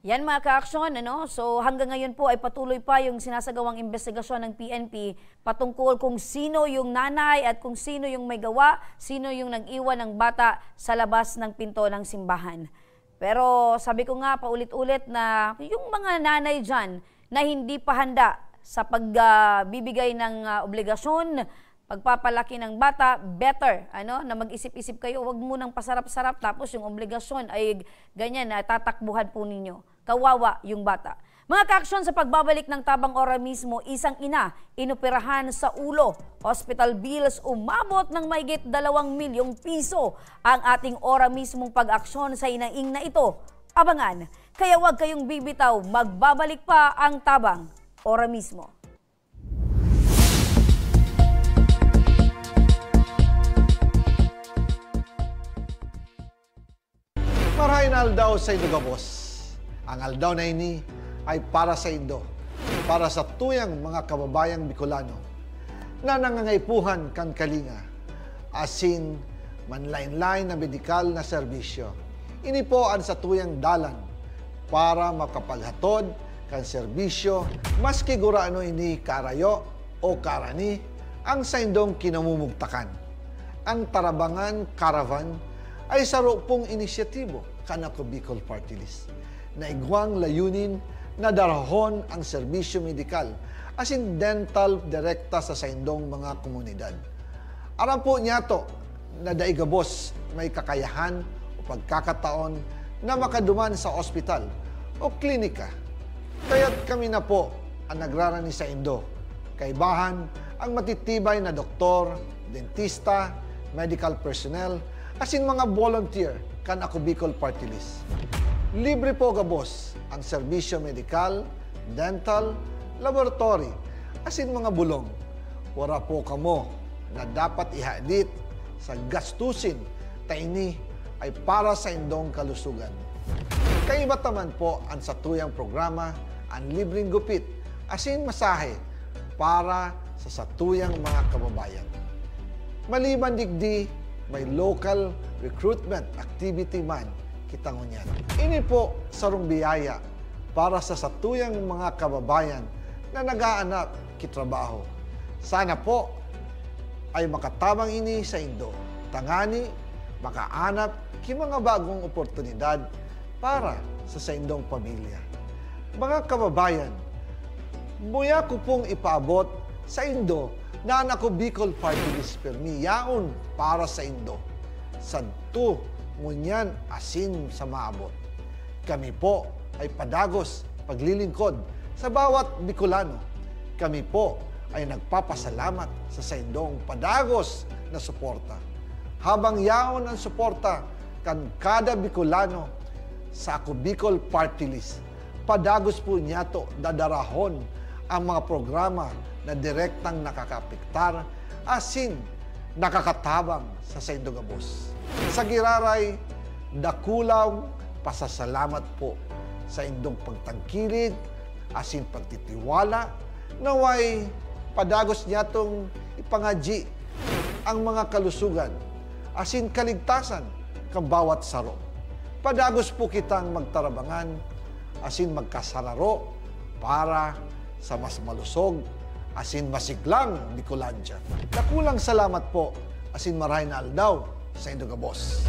Yan mga ka-aksyon, So hanggang ngayon po ay patuloy pa yung sinasagawang investigasyon ng PNP patungkol kung sino yung nanay at kung sino yung may gawa, sino yung nag-iwan ng bata sa labas ng pinto ng simbahan. Pero sabi ko nga paulit-ulit na yung mga nanay dyan na hindi pa handa sa pagbibigay ng obligasyon, pagpapalaki ng bata, better na mag-isip-isip kayo, wag munang pasarap-sarap tapos yung obligasyon ay ganyan na tatakbuhan po ninyo. Kawawa yung bata. Mga kaaksyon, sa pagbabalik ng Tabang Ora mismo, isang ina inoperahan sa ulo. Hospital bills umabot ng mahigit 2 milyong piso. Ang ating Ora mismong pag-aksyon sa inaing na ito. Abangan, kaya wag kayong bibitaw, magbabalik pa ang Tabang Ora mismo. Marahin aldaw sa Indo, Gabos. Ang aldaw na ini ay para sa Indo, para sa tuyang mga kababayang Bicolano na nangangaipuhan kan kalinga, asin manlain-lain na medikal na serbisyo. Ini po ang sa tuyang dalan para makapaghatod kan serbisyo maski guraano ini karayo o karani ang sa Indong kinamumugtakan. Ang Tarabangan Caravan ay saro pong inisyatibo kanako Bicol Party List na igwang layunin na darahon ang serbisyo medikal asin dental direkta sa saindong mga komunidad. Aram po niya to na daigabos may kakayahan o pagkakataon na makaduman sa ospital o klinika. Kaya't kami na po ang nagrarani sa Indo. Kaibahan ang matitibay na doktor, dentista, medical personnel, asin mga volunteer kan ako Bicol Party List. Libre po, Gabos, ang serbisyo medikal, dental, laboratory, asin mga bulong. Wala po kamo na dapat ihadit sa gastusin ta ini ay para sa indong kalusugan. Kaiba taman po ang satuyang programa, ang libreng gupit, asin masahe para sa satuyang mga kababayan. Maliban digdi, may local recruitment activity man kitang unyan. Ini po sarong biyaya para sa satuyang mga kababayan na nag-aanap kitrabaho. Sana po ay makatabang ini sa Indo. Tangani, makaanap ki mga bagong oportunidad para sa Indong pamilya. Mga kababayan, buya ko pong ipaabot sa Indo na anak ko Bicol Party List permi yaon para sa Indo. Sadto ngunyan asin sa maabot. Kami po ay padagos paglilingkod sa bawat Bicolano. Kami po ay nagpapasalamat sa saindong padagos na suporta. Habang yaon ang suporta kan kada Bicolano sa ako Bicol Party List, padagos po niya to dadarahon ang mga programa na direktang nakakapiktar asin nakakatabang sa Saindugabos. Sa giraray, dakulang pasasalamat po sa indong pagtangkilig asin pagtitiwala naway padagos niya tong ipangadji ang mga kalusugan asin kaligtasan kang bawat saro. Padagos po kitang magtarabangan asin magkasararo para sa mas malusog asin masiglang Bicolandia. Dakulang salamat po asin marahay na aldaw sa Indugabos.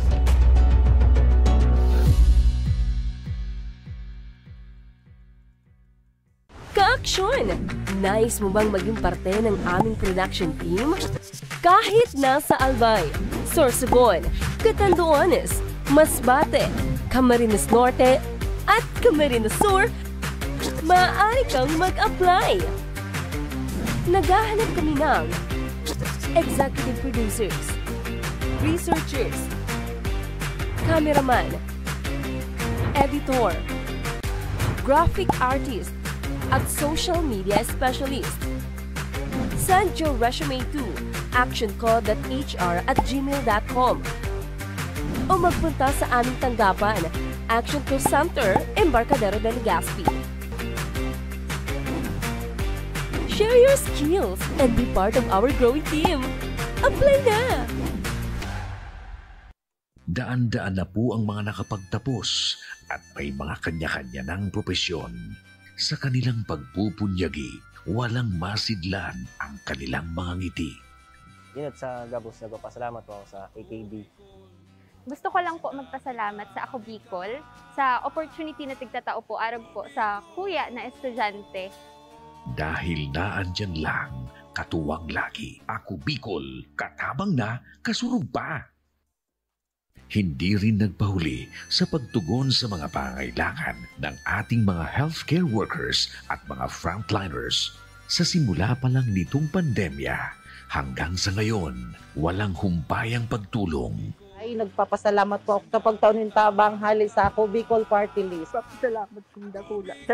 Ka-aksyon! Nais mo bang maging parte ng aming production team? Kahit nasa Albay, Sorsogon, Catanduanes, Masbate, Camarines Norte, at Camarines Sur, maaari kang mag-apply. Naghahanap kami ng executive producers, researchers, cameraman, editor, graphic artist, at social media specialist. Send your resume to actionco.hr@gmail.com o magpunta sa aming tanggapan, Action Co Center, Embarcadero de Legazpi. Share your skills and be part of our growing team. Apply na! Daan-daan na po ang mga nakapagtapos at may mga kanya-kanya ng propesyon. Sa kanilang pagpupunyagi, walang masidlan ang kanilang mga ngiti. Yun at sa Gabos, nagpapasalamat po ako sa AKB. Gusto ko lang po magpasalamat sa Ako Bicol sa opportunity na tigtatao po araw po sa kuya na estudyante. Dahil naandyan lang, katuwang lagi, Ako Bicol, katabang na, kasurog pa. Hindi rin nagpahuli sa pagtugon sa mga pangailangan ng ating mga healthcare workers at mga frontliners. Sa simula pa lang nitong pandemya, hanggang sa ngayon, walang humpayang pagtulong. Ay, nagpapasalamat po ako sa pagtaunin tabang hali sa Ako Bicol Party List. Papasalamat kong dakula sa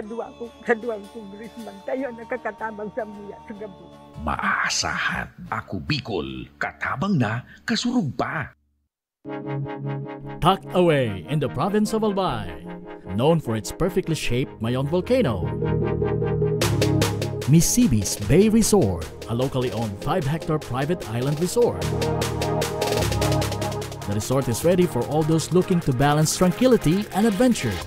duwang congressman. Tayo nakakatabang sa miya sa gabi. Maaasahan, Ako Bicol, katabang na, kasurog pa. Tucked away in the province of Albay, known for its perfectly shaped Mayon volcano, Misibis Bay Resort, a locally owned 5-hectare private island resort. The resort is ready for all those looking to balance tranquility and adventure.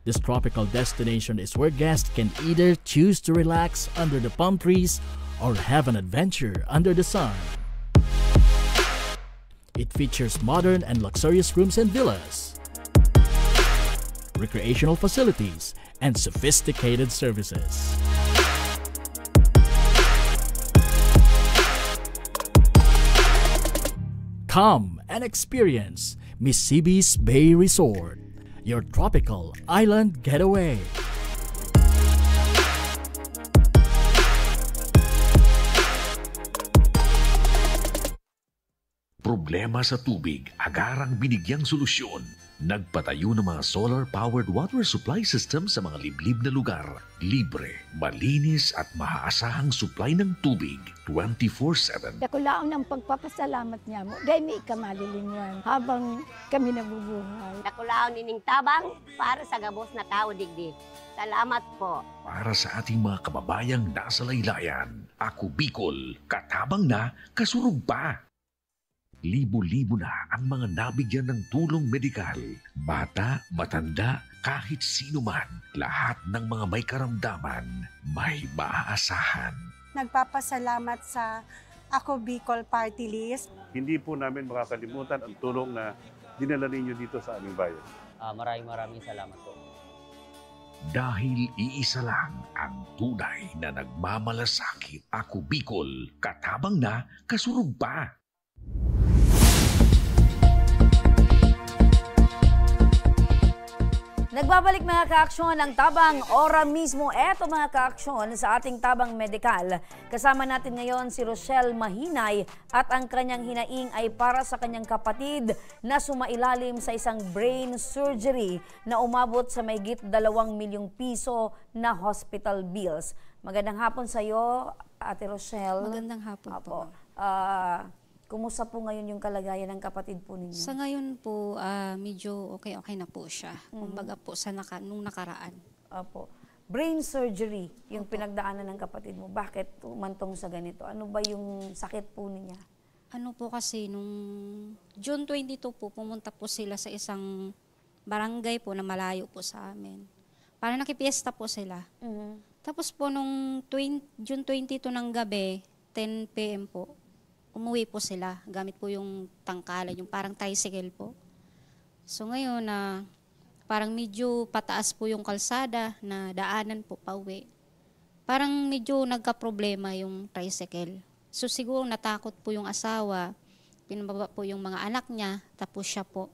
This tropical destination is where guests can either choose to relax under the palm trees or have an adventure under the sun. It features modern and luxurious rooms and villas, recreational facilities, and sophisticated services. Come and experience Misibis Bay Resort, your tropical island getaway. Problema sa tubig, agarang binigyang solusyon. Nagpatayo ng mga solar-powered water supply system sa mga liblib na lugar. Libre, malinis at maaasahang supply ng tubig 24/7. Dakulaon ang pagpapasalamat niya mo. Dahil may ikamalilingan habang kami nabubuhay. Dakulaon nining tabang para sa gabos na tao digdig. Salamat po. Para sa ating mga kababayang nasa laylayan, Ako Bicol, katabang na, kasurog pa. Libo-libo na ang mga nabigyan ng tulong medikal. Bata, matanda, kahit sino man, lahat ng mga may karamdaman, may maaasahan. Nagpapasalamat sa Ako Bicol Party List. Hindi po namin makakalimutan ang tulong na dinala ninyo dito sa aming bayan. Maraming salamat po. Dahil iisa lang ang tunay na nagmamalasakit. Ako Bicol, katabang na, kasurog pa. Nagbabalik mga kaaksyon ang Tabang Ora mismo. Eto mga kaaksyon sa ating Tabang Medikal. Kasama natin ngayon si Rochelle Mahinay at ang kanyang hinaing ay para sa kanyang kapatid na sumailalim sa isang brain surgery na umabot sa mahigit 2 milyong piso na hospital bills. Magandang hapon sa iyo, Ate Rochelle. Magandang hapon po. Kumusta po ngayon yung kalagayan ng kapatid po ninyo? Sa ngayon po, medyo okay na po siya. Kumbaga po nung nakaraan. Opo. Brain surgery, yung pinagdaanan ng kapatid mo. Bakit umantong sa ganito? Ano ba yung sakit po niya? Ano po kasi, nung June 22 po, pumunta po sila sa isang barangay po na malayo po sa amin. Para nakipiesta po sila. Tapos po, nung June 22 ng gabi, 10 p.m. po, umuwi po sila gamit po yung tangkalan, yung parang tricycle po. So ngayon parang medyo pataas po yung kalsada na daanan po pauwi. Parang medyo nagka-problema yung tricycle. So siguro natakot po yung asawa, pinababa po yung mga anak niya, tapos siya po.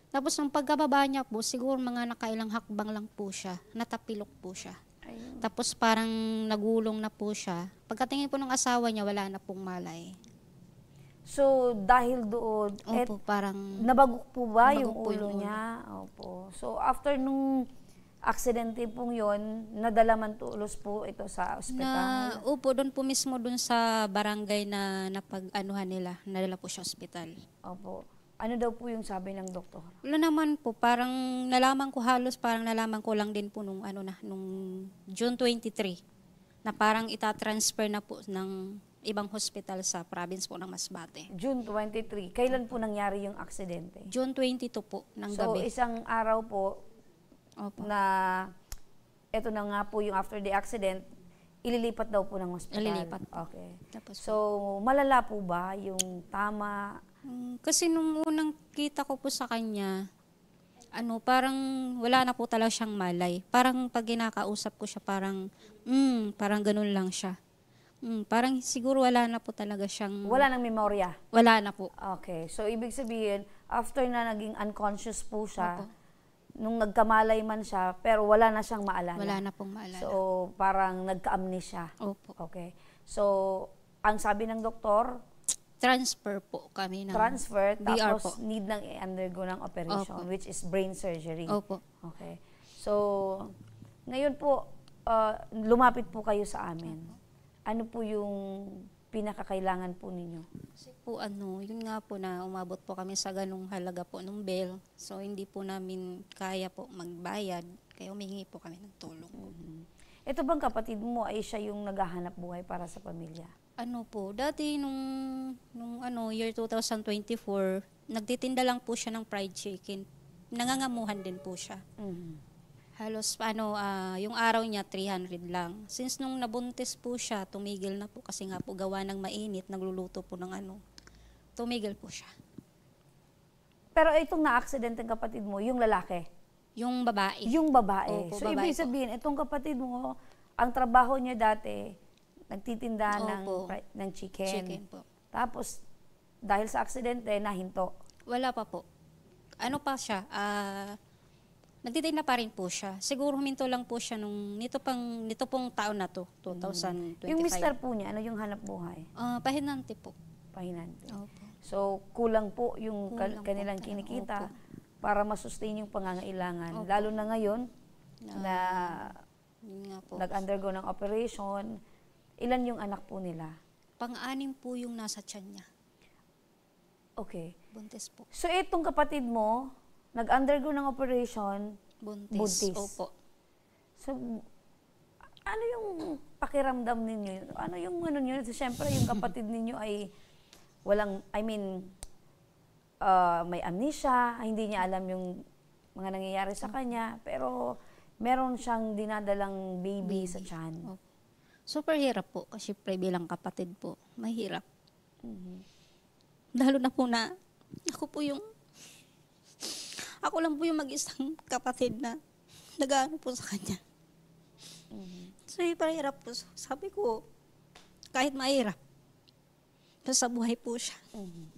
Tapos nung pagkababa niya po, siguro mga nakailang hakbang lang po siya, natapilok po siya. Ayun. Tapos parang nagulong na po siya. Pagkatingin po ng asawa niya, wala na pong malay. So, dahil doon, opo, parang nabagok po ba yung po ulo niya? Opo. So, after nung aksidente pong yun, nadala man tulos po ito sa ospital? Opo, doon po mismo doon sa barangay na napag-anuhan nila, nadala po siya ospital. Opo. Ano daw po yung sabi ng doktor? Wala naman po, parang nalaman ko lang din po nung June 23, na parang itatransfer na po ng ibang hospital sa province po ng Masbate. June 23. Kailan po nangyari yung aksidente? June 22 po ng gabi. So, isang araw po na ito na nga po yung after the accident, ililipat daw po ng hospital. Ililipat. Okay. So, malala po ba yung tama? Kasi nung unang kita ko po sa kanya, parang wala na po talaga siyang malay. Parang pag ginakausap ko siya, parang ganun lang siya. Parang siguro wala na po talaga siyang... Wala nang memorya? Wala na po. Okay. So, ibig sabihin, after na naging unconscious po siya, nung nagkamalay man siya, pero wala na siyang maalala. Wala na pong maalala. So, parang nagka-amnesia. Opo. Okay. So, ang sabi ng doktor... Transfer po kami ng... Transfer, DR tapos po. need nang i-undergo ng operation, Opo. which is brain surgery. Opo. Okay. So, ngayon po, lumapit po kayo sa amin. Ano po yung pinakakailangan po ninyo? Kasi po yun nga po na umabot po kami sa ganung halaga po ng bail. So hindi po namin kaya po magbayad. Kaya humingi po kami ng tulong. Ito bang kapatid mo ay siya yung naghahanap buhay para sa pamilya? Dati nung year 2024, nagtitinda lang po siya ng fried chicken. Nangangamuhan din po siya. Halos yung araw niya 300 lang. Since nung nabuntis po siya, tumigil na po kasi nga po gawa ng mainit, nagluluto po ng tumigil po siya. Pero itong na-accident ng kapatid mo, yung lalaki? Yung babae. Yung babae. Opo, so babae ibig sabihin, itong kapatid mo, ang trabaho niya dati, nagtitinda ng chicken. Chicken po. Tapos, dahil sa aksidente, nahinto. Wala pa po. Ano pa siya? Nagtitinda pa rin po siya. Siguro huminto lang po siya nito pong taon na to, 2025. Yung mister po niya, ano yung hanap buhay? Pahinante po. Pahinante. Opo. So, kulang po yung kanilang kinikita para masustain yung pangangailangan. Opo. Lalo na ngayon na nag-undergo ng operation. Ilan yung anak po nila? Pang-anim po yung nasa tiyan niya. Okay. Buntis po. So, itong kapatid mo, nag-undergo ng operation, buntis. Opo. So, ano yung pakiramdam ninyo? Ano yung nyo? Siyempre, yung kapatid ninyo ay may amnesia, hindi niya alam yung mga nangyayari sa kanya, pero meron siyang dinadalang baby. sa tiyan. Opo. Super hirap po, kasi bilang kapatid po, mahirap. Lalo na po na, ako lang po yung mag-isang kapatid na nag-aano po sa kanya. So, hirap po. Sabi ko, kahit mahirap, basta buhay po siya.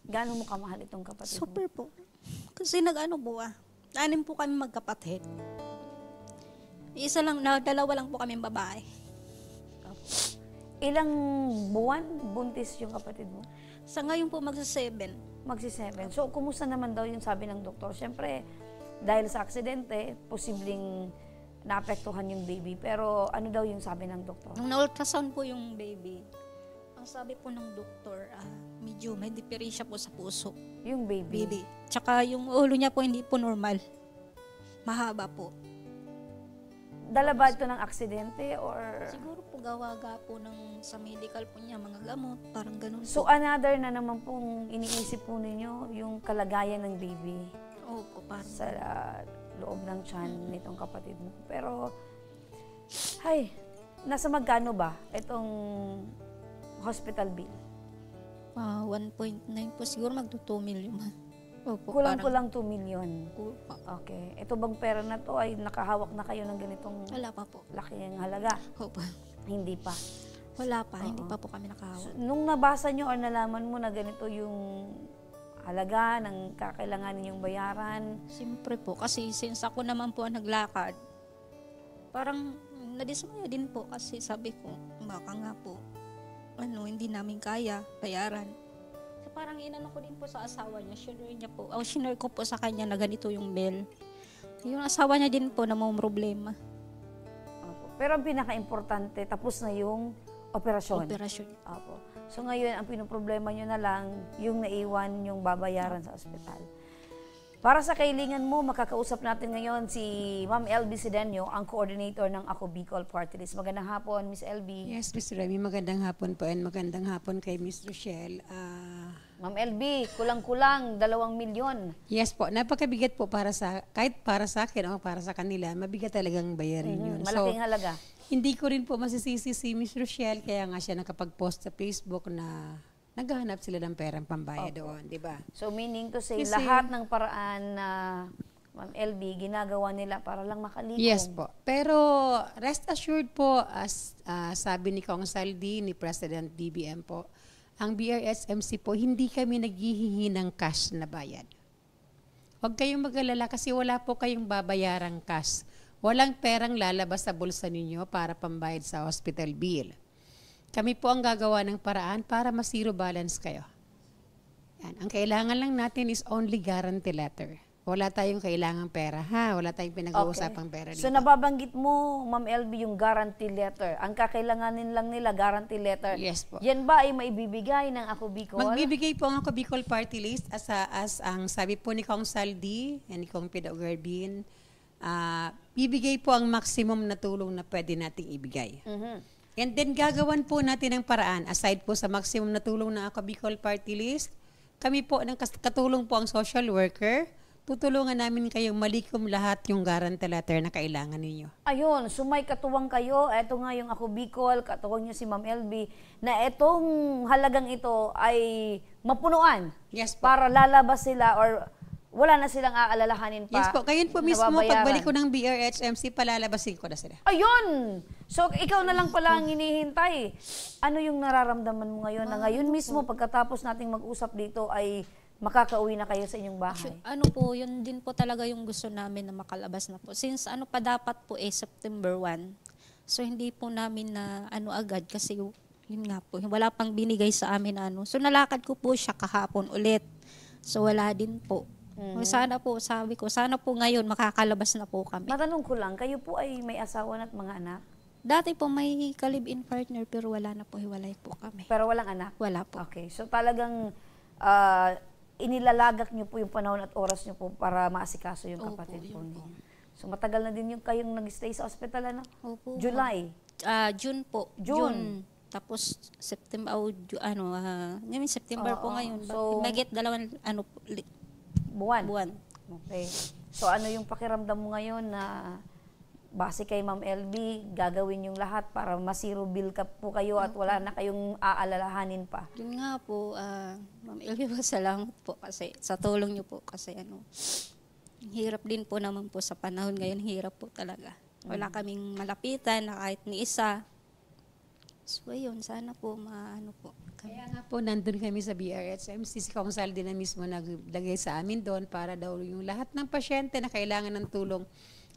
Gaano mo kamahal itong kapatid mo? Super po. Kasi nag-ano po 6 po kami magkapatid. Isa lang, dalawa lang po kami babae. Ilang buwan buntis yung kapatid mo? Sa ngayon po magsa-7. Magsi-7. So, kumusta naman daw yung sabi ng doktor? Siyempre, dahil sa aksidente, posibleng naapektuhan yung baby. Pero ano daw yung sabi ng doktor? Nung na-ultrasound po yung baby, ang sabi po ng doktor, medyo may diferensya po sa puso. Yung baby? Tsaka yung ulo niya po hindi po normal. Mahaba po. Dala ba ito ng aksidente or? Siguro po gawaga po ng sa medical po niya, mga gamot, parang ganun So po. another na naman pong iniisip po ninyo yung kalagayan ng baby. Opo, parang. Sa loob ng tiyan nitong kapatid mo. Pero, nasa magkano ba itong hospital bill? 1.9 po, siguro magto 2 million. Opo, Kulang-kulang 2 million. Opo. Okay. Ito bang pera na to ay nakahawak na kayo ng ganitong Wala pa po. laki ng halaga? Opo. Hindi pa. Wala pa, hindi pa po kami nakahawak. So, nung nabasa nyo or nalaman mo na ganito yung halaga ng kakailanganin yung bayaran? Siyempre po, kasi since ako naman po ang naglakad, parang nadismaya din po kasi sabi ko, baka nga po, hindi namin kaya bayaran. So parang inano ko din po sa asawa niya, shinare ko po sa kanya na ganito yung bill. Yung asawa niya din po na may problema. Pero ang pinaka-importante, tapos na yung operasyon. Operasyon. Opo. So ngayon, ang pinoproblema nyo na lang, yung naiwan yung babayaran sa ospital. Para sa kailangan mo, makakausap natin ngayon si Ma'am LB Sidenio, ang coordinator ng Ako Bicol Party List. Magandang hapon, Miss LB. Yes, Mr. Remy, magandang hapon po and magandang hapon kay Miss Rochelle. Ma'am LB, kulang-kulang 2 milyon. Yes po, napakabigat po kahit para sa akin o para sa kanila, mabigat talagang bayarin yun. Malaking halaga. Hindi ko rin po masisisi si Miss Rochelle, kaya nga siya nakapag-post sa Facebook na naghahanap sila ng perang pambayad doon, di ba? So meaning to say, Kasi, lahat ng paraan na Ma'am LB, ginagawa nila para lang makalikom. Yes po. Pero rest assured po, as sabi ni Kong Saldi, ni President BBM po, ang BRSMC po, hindi kami naghihingi ng cash na bayad. Huwag kayong mag-alala kasi wala po kayong babayarang cash. Walang perang lalabas sa bulsa ninyo para pambayad sa hospital bill. Kami po ang gagawa ng paraan para ma-zero balance kayo. Yan. Ang kailangan lang natin is only guarantee letter. Wala tayong kailangang pera, ha? Wala tayong pinag-uusapang pera dito. So nababanggit mo, Ma'am LB, yung guarantee letter. Ang kakailanganin lang nila, guarantee letter. Yes po. Yan ba ay maibibigay ng Ako Bicol? Magbibigay po ang Ako Bicol Party List as ang sabi po ni Kong Saldi and ni Kong Pido Garbin, bibigay po ang maximum na tulong na pwede nating ibigay. And then gagawan po natin ang paraan, aside po sa maximum na tulong ng Ako Bicol Party List, kami po, katulong po ang social worker, tutulungan namin kayong malikom lahat yung guarantee letter na kailangan ninyo. Ayun, so may katuwang kayo, eto nga yung Ako Bicol, katuwang nyo si Ma'am LB, na etong halagang ito ay mapunuan. Yes po. Para lalabas sila or wala na silang aalalahanin pa. Yes po, kayon po mismo, pagbalik ko ng BRHMC, palalabasin ko na sila. Ayun! So, ikaw na lang pala ang hinihintay. Ano yung nararamdaman mo ngayon na ngayon mismo, pagkatapos nating mag-usap dito, ay makakauwi na kayo sa inyong bahay? Yun din po talaga yung gusto namin na makalabas na po. Since pa dapat po September 1. So, hindi po namin na agad kasi yun nga po, wala pang binigay sa amin So, nalakad ko po siya kahapon ulit. So, wala din po. Sana po, sabi ko, sana po ngayon makakalabas na po kami. Matanong ko lang, kayo po ay may asawa at mga anak? Dati po may ka-live-in partner pero wala na po, hiwalay po kami. Pero walang anak? Wala po. Okay, so talagang inilalagak niyo po yung panahon at oras niyo po para maasikaso yung kapatid po niyo. So matagal na din yung kayong nag-stay sa ospital, ano? Opo. July? June po. June. Tapos September, ngayon September po ngayon. So, magit 2 buwan. Okay. So ano yung pakiramdam mo ngayon na base kay Ma'am LB, gagawin yung lahat para ma-zero bill po kayo at wala na kayong aalalahanin pa? Yun nga po, Ma'am LB, salamat po kasi sa tulong niyo po kasi hirap din po naman po sa panahon ngayon, hirap po talaga. Wala kaming malapitan na kahit ni isa. So ayun, sana po po. Kaya nga po, nandun kami sa BRHMC, si Kong Saldi na mismo naglagay sa amin doon para daw yung lahat ng pasyente na kailangan ng tulong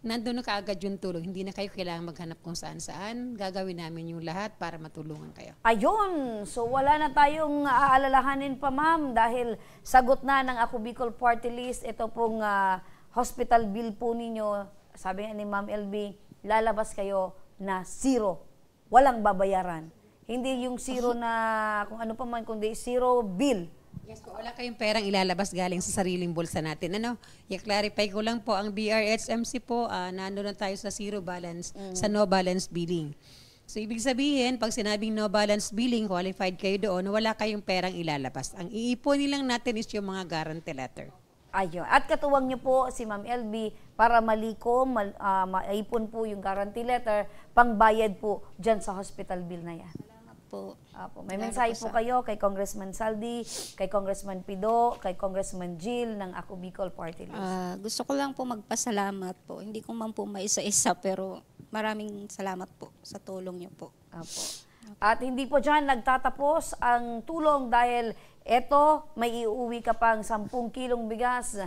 nandun na kaagad yung tulong. Hindi na kayo kailangan maghanap kung saan-saan. Gagawin namin yung lahat para matulungan kayo. Ayun! So wala na tayong aalalahanin pa, ma'am, dahil sagot na ng Ako Bicol Party List. Ito pong hospital bill po ninyo, sabi nga ni Ma'am LB, lalabas kayo na 0. Walang babayaran. Hindi yung 0 na kung ano pa man, kundi 0 bill. Yes po, wala kayong perang ilalabas galing sa sariling bulsa natin. I-clarify ko lang po, ang BRSMC po, nandun na tayo sa 0 balance, sa no balance billing. So, ibig sabihin, pag sinabing no balance billing, qualified kayo doon, wala kayong perang ilalabas. Ang iiponin lang natin is yung mga guarantee letter. Ayun. At katuwang niyo po si Ma'am LB para malikom, maipon po yung guarantee letter, pangbayad po dyan sa hospital bill na yan. Po. May mensahe po kayo kay Congressman Saldi, kay Congressman Pido, kay Congressman Jill ng Ako Bicol Party List. Gusto ko lang po magpasalamat po. Hindi ko man po maisa-isa pero maraming salamat po sa tulong niyo po. Apo. At hindi po dyan nagtatapos ang tulong dahil eto, may iuwi ka pang 10 kilong bigas.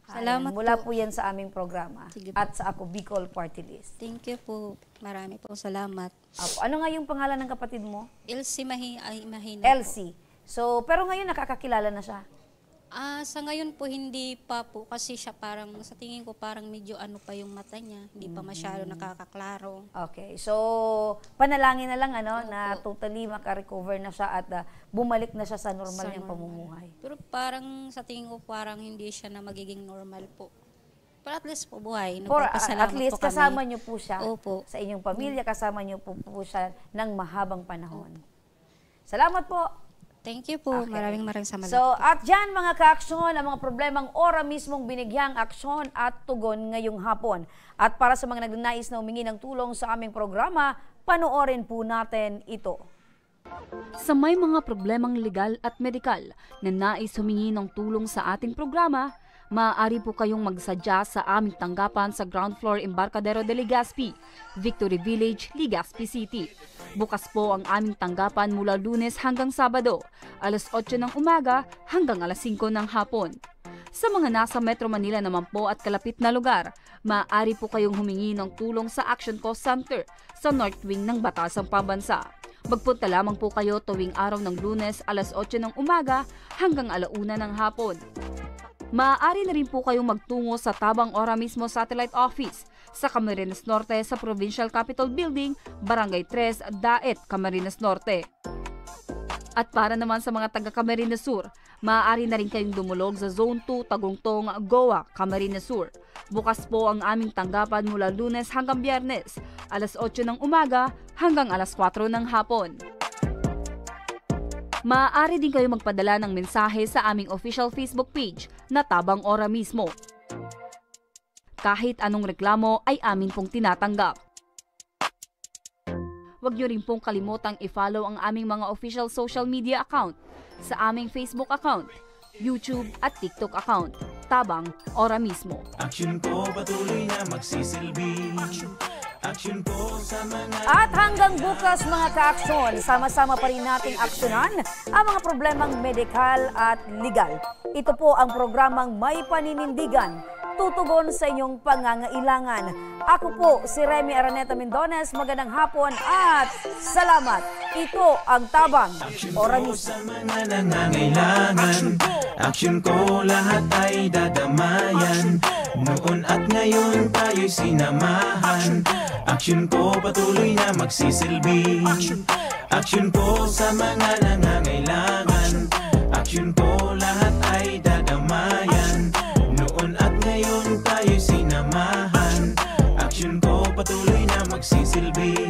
Salamat mula po. po yan sa aming programa at sa Ako Bicol Party List. Thank you po. Marami po salamat. Ano nga yung pangalan ng kapatid mo? Elsie Mahina. Elsie. So, pero ngayon nakakakilala na siya? Sa ngayon po hindi pa po kasi siya parang sa tingin ko parang medyo ano pa yung mata niya, hindi pa masyado nakakaklaro. Okay. So, panalangin na lang na totally makarecover na siya at bumalik na siya sa normal niyang pamumuhay. Pero parang sa tingin ko parang hindi siya na magiging normal po. Pero at least po buhay. At least po kasama niyo po siya sa inyong pamilya, kasama niyo po siya ng mahabang panahon. Salamat po. Thank you po. Okay. Maraming salamat. So, at dyan mga ka-aksyon, ang mga problemang ora mismong binigyang aksyon at tugon ngayong hapon. At para sa mga nagnanais na humingi ng tulong sa aming programa, panoorin po natin ito. Sa may mga problemang legal at medikal na nais humingi ng tulong sa ating programa, maaari po kayong magsadya sa aming tanggapan sa ground floor Embarcadero de Legazpi, Victory Village, Legazpi City. Bukas po ang aming tanggapan mula Lunes hanggang Sabado, alas 8 ng umaga hanggang alas 5 ng hapon. Sa mga nasa Metro Manila naman po at kalapit na lugar, maaari po kayong humingi ng tulong sa Action Call Center sa North Wing ng Batasang Pambansa. Magpunta lamang po kayo tuwing araw ng Lunes alas 8 ng umaga hanggang alauna ng hapon. Maaari na rin po kayong magtungo sa Tabang Ora mismo Satellite Office sa Camarines Norte sa Provincial Capitol Building, Barangay 3, Daet, Camarines Norte. At para naman sa mga taga Camarines Sur, maaari na rin kayong dumulog sa Zone 2, Tagungtong, Goa, Camarines Sur. Bukas po ang aming tanggapan mula Lunes hanggang Biyernes, alas 8 ng umaga hanggang alas 4 ng hapon. Maaari din kayo magpadala ng mensahe sa aming official Facebook page na Tabang Ora mismo. Kahit anong reklamo ay amin pong tinatanggap. Huwag niyo rin pong kalimutang i-follow ang aming mga official social media account sa aming Facebook account, YouTube at TikTok account, Tabang Ora mismo. Action ko patuloy na magsisilbi. Action po sa mga... At hanggang bukas mga ka-aksyon, sama-sama pa rin nating aksyonan ang mga problemang medikal at legal. Ito po ang programang May Paninindigan, tutugon sa inyong pangangailangan. Ako po si Remy Araneta Mendones, magandang hapon at salamat. Ito ang Tabang Ora mismo. Sa mga nangangailangan, action ko lahat ay dadamayan. Noon at ngayon tayo'y sinamahan. Action ko patuloy na magsisilbi. Action ko sa mga nangangailangan. Action ko lahat ay dadamayan. Noon at ngayon tayo'y sinamahan. Action ko patuloy na magsisilbi.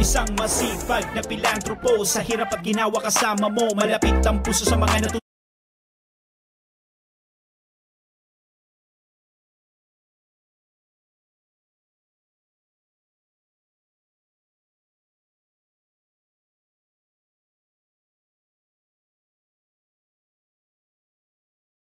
Isang masipag na pilantropo, sa hirap at ginawa kasama mo. Malapit ang puso sa mga